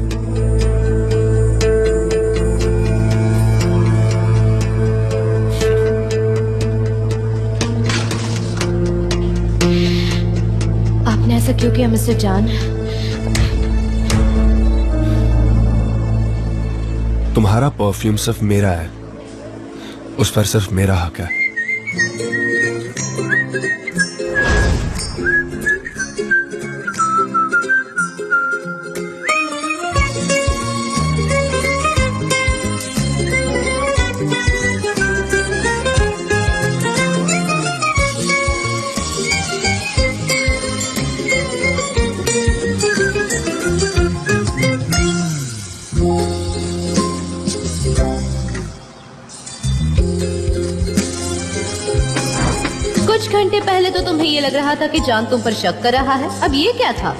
आपने ऐसा क्यों किया मिस्टर जॉन? तुम्हारा परफ्यूम सिर्फ मेरा है, उस पर सिर्फ मेरा हक है। कुछ घंटे पहले तो तुम्हें ये लग रहा था कि जान तुम पर शक कर रहा है, अब ये क्या था?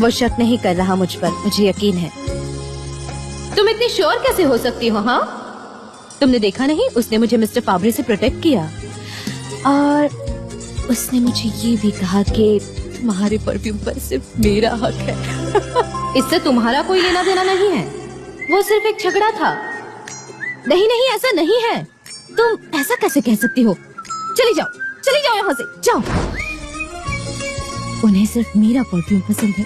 वो शक नहीं कर रहा मुझ पर, मुझे यकीन है। तुम इतनी श्योर कैसे हो सकती हो? हाँ, तुमने देखा नहीं, उसने मुझे मिस्टर फाब्रे से प्रोटेक्ट किया, और उसने मुझे ये भी कहा कि तुम्हारे परफ्यूम पर सिर्फ मेरा हक है। इससे तुम्हारा कोई लेना देना नहीं है, वो सिर्फ एक झगड़ा था। नहीं नहीं, ऐसा नहीं है। तुम ऐसा कैसे कह सकती हो? चली जाओ यहाँ से, जाओ। उन्हें सिर्फ मेरा परफ्यूम पसंद है।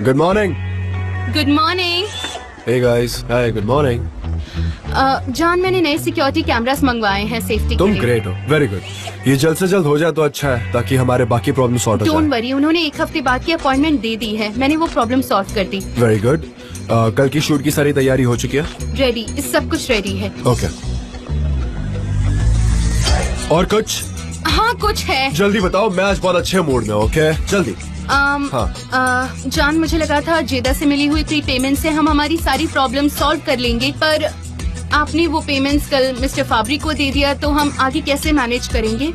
Good morning. Good morning. Hey guys, hi, good morning. John, मैंने नए सिक्योरिटी कैमरास मंगवाए हैं सेफ्टी के तुम लिए। ग्रेट हो, वेरी गुड। ये जल्द से जल्द हो जाए तो अच्छा है, ताकि हमारे बाकी प्रॉब्लम सॉर्ट हो डोंट जाए। वरी, उन्होंने 1 हफ्ते बाद की अपॉइंटमेंट दे दी है। मैंने वो प्रॉब्लम सॉल्व कर दी। Very good. कल की शूट की सारी तैयारी हो चुकी है? रेडी, सब कुछ रेडी है। ओके। और कुछ? हाँ, कुछ है। जल्दी बताओ, मैं आज बहुत अच्छे मूड में हूँ। ओके, जल्दी। जॉन, मुझे लगा था जेदा से मिली हुई प्री पेमेंट से हम हमारी सारी प्रॉब्लम सॉल्व कर लेंगे, पर आपने वो पेमेंट्स कल मिस्टर फाब्री को दे दिया, तो हम आगे कैसे मैनेज करेंगे?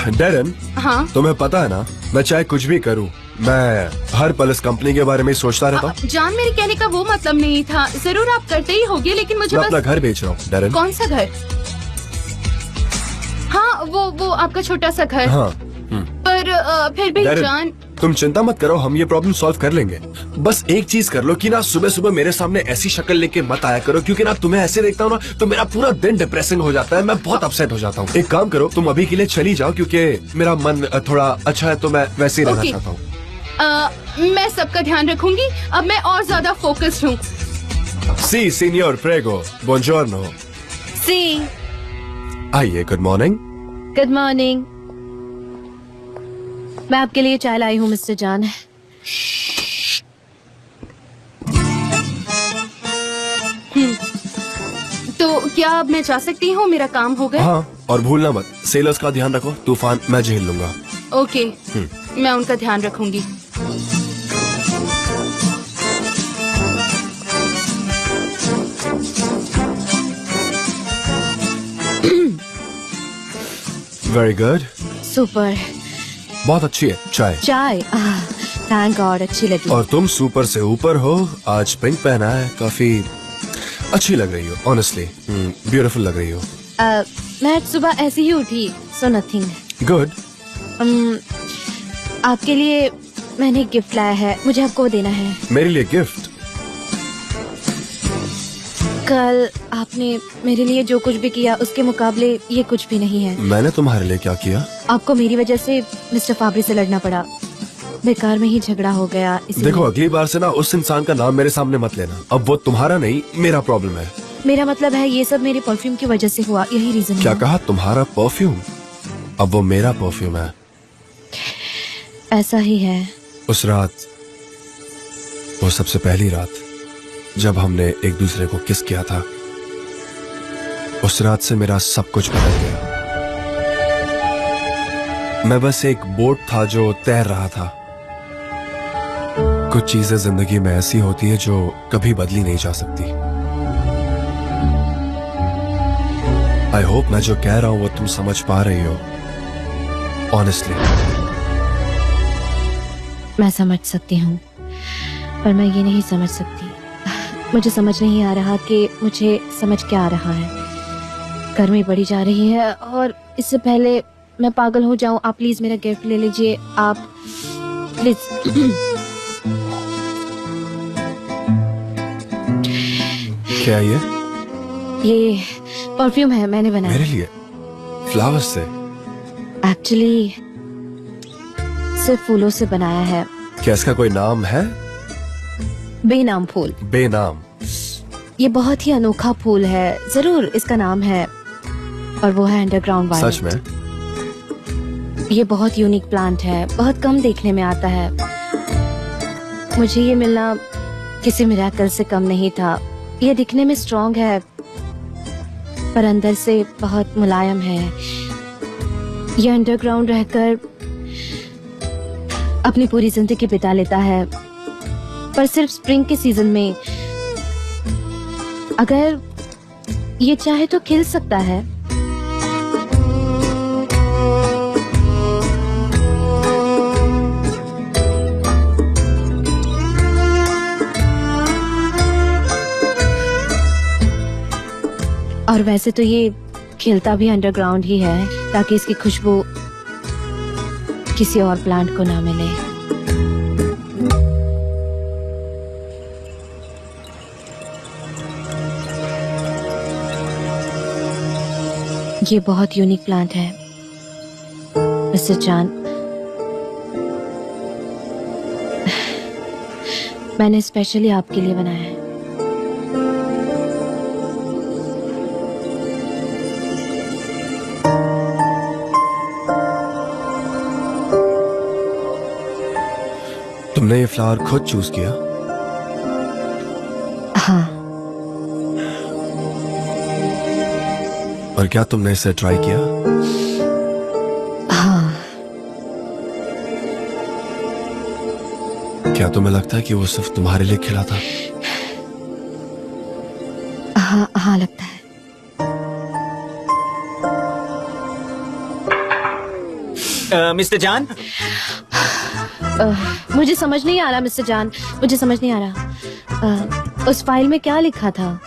डेरन, हाँ, तुम्हें पता है ना, मैं चाहे कुछ भी करूँ, मैं हर पल इस कंपनी के बारे में सोचता रहता हूँ। जॉन, मेरे कहने का वो मतलब नहीं था। जरूर आप करते ही होगे, लेकिन मुझे मैं बस... अपना घर बेच रहा हूँ, डेरन। कौन सा घर? हाँ, वो आपका छोटा सा घर। हाँ। पर फिर भी डेरन, जॉन... तुम चिंता मत करो, हम ये प्रॉब्लम सॉल्व कर लेंगे। बस एक चीज कर लो कि ना सुबह सुबह मेरे सामने ऐसी शक्ल लेके मत आया करो, क्योंकि ना तुम्हें ऐसे देखता हूँ ना तो मेरा पूरा दिन डिप्रेसिंग हो जाता है। मैं बहुत अपसेट हो जाता हूँ। एक काम करो, तुम अभी के लिए चली जाओ, क्योंकि मेरा मन थोड़ा अच्छा है, तो मैं वैसे ही रहना ओके। चाहता हूँ। मैं सबका ध्यान रखूंगी। अब मैं और ज्यादा फोकस्ड हूँ। सी सीनियर प्रेगो, बुongiorno। सी, आइए, गुड मॉर्निंग। Good morning. मैं आपके लिए चाय लाई हूँ मिस्टर जॉन। तो क्या अब मैं जा सकती हूँ? मेरा काम हो गया? हाँ, और भूलना मत, सेलर्स का ध्यान रखो। तूफान मैं झेल लूंगा। ओके, मैं उनका ध्यान रखूंगी। Very good, super. बहुत अच्छी है चाय। चाय, थैंक गॉड, अच्छी लगी। और तुम सुपर से ऊपर हो। आज पिंक पहना है, काफी अच्छी लग रही हो। ऑनेस्टली ब्यूटीफुल लग रही हो। मैं आज सुबह ऐसे ही उठी, सो नथिंग। गुड। आपके लिए मैंने एक गिफ्ट लाया है, मुझे आपको देना है। मेरे लिए गिफ्ट? कल आपने मेरे लिए जो कुछ भी किया उसके मुकाबले ये कुछ भी नहीं है। मैंने तुम्हारे लिए क्या किया? आपको मेरी वजह से मिस्टर फाब्री से लड़ना पड़ा, बेकार में ही झगड़ा हो गया। देखो, अगली बार से ना उस इंसान का नाम मेरे सामने मत लेना। अब वो तुम्हारा नहीं, मेरा प्रॉब्लम है। मेरा मतलब है ये सब मेरे परफ्यूम की वजह से हुआ, यही रीजन है। क्या कहा? तुम्हारा परफ्यूम? अब वो मेरा परफ्यूम है। ऐसा ही है। उस रात, वो सबसे पहली रात जब हमने एक दूसरे को किस किया था, उस रात से मेरा सब कुछ बदल गया। मैं बस एक बोट था जो तैर रहा था। कुछ चीजें जिंदगी में ऐसी होती है जो कभी बदली नहीं जा सकती। आई होप मैं जो कह रहा हूं वो तुम समझ पा रही हो। ऑनेस्टली मैं समझ सकती हूँ, पर मैं ये नहीं समझ सकती। मुझे समझ नहीं आ रहा कि मुझे समझ क्या आ रहा है। गर्मी बढ़ी जा रही है और इससे पहले मैं पागल हो जाऊं, आप प्लीज मेरा गिफ्ट ले लीजिए। आप प्लीज। क्या ये परफ्यूम है, मैंने बनाया। मेरे लिए? फ्लावर्स से? एक्चुअली सिर्फ फूलों से बनाया है। क्या इसका कोई नाम है? बेनाम फूल। बेनाम? ये बहुत ही अनोखा फूल है, जरूर इसका नाम है, और वो है अंडरग्राउंड वायलेट। सच में? ये बहुत यूनिक प्लांट है, बहुत कम देखने में आता है। मुझे ये मिलना किसी मिरेकल से कम नहीं था। ये दिखने में स्ट्रॉन्ग है, पर अंदर से बहुत मुलायम है। ये अंडरग्राउंड रहकर अपनी पूरी जिंदगी बिता लेता है, पर सिर्फ स्प्रिंग के सीजन में। अगर ये चाहे तो खिल सकता है। और वैसे तो ये खिलता भी अंडरग्राउंड ही है, ताकि इसकी खुशबू किसी और प्लांट को ना मिले। ये बहुत यूनिक प्लांट है मिस्टर जान। मैंने स्पेशली आपके लिए बनाया है। तुमने ये फ्लावर खुद चूज किया? हाँ। और क्या तुमने इसे ट्राई किया? हाँ। क्या तुम्हें लगता है कि वो सिर्फ तुम्हारे लिए खिला था? हाँ हाँ लगता है। मिस्टर जान, मुझे समझ नहीं आ रहा मिस्टर जान, मुझे समझ नहीं आ रहा। उस फाइल में क्या लिखा था?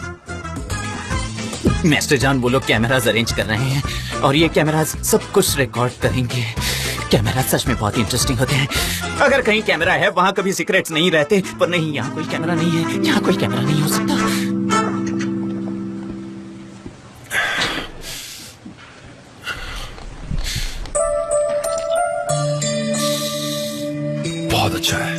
मिस्टर जान, वो लोग कैमरास अरेंज कर रहे हैं और ये कैमरास सब कुछ रिकॉर्ड करेंगे। कैमरा सच में बहुत इंटरेस्टिंग होते हैं। अगर कहीं कैमरा है वहाँ कभी सीक्रेट्स नहीं रहते, पर नहीं, यहाँ कोई कैमरा नहीं है, यहाँ कोई कैमरा नहीं हो सकता। बहुत अच्छा है।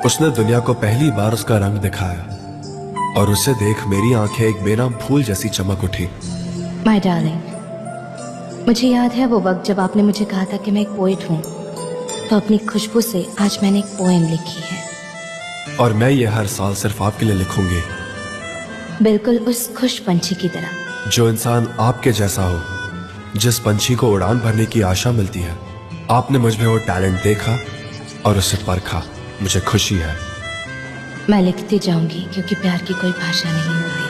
उसने दुनिया को पहली बार उसका रंग दिखाया और उसे देख मेरी आंखें एक बेनाम फूल जैसी चमक उठी। माय डार्लिंग, मुझे याद है वो वक्त जब आपने मुझे कहा था कि मैं एक पोएट हूँ, तो अपनी खुशबू से आज मैंने एक पोएम लिखी है। और मैं ये हर साल सिर्फ आपके लिए लिखूंगी, बिल्कुल उस खुश पंछी की तरह, जो इंसान आपके जैसा हो, जिस पंछी को उड़ान भरने की आशा मिलती है। आपने मुझ में वो टैलेंट देखा और उसे परखा। मुझे खुशी है। मैं लिखती जाऊंगी क्योंकि प्यार की कोई भाषा नहीं होती।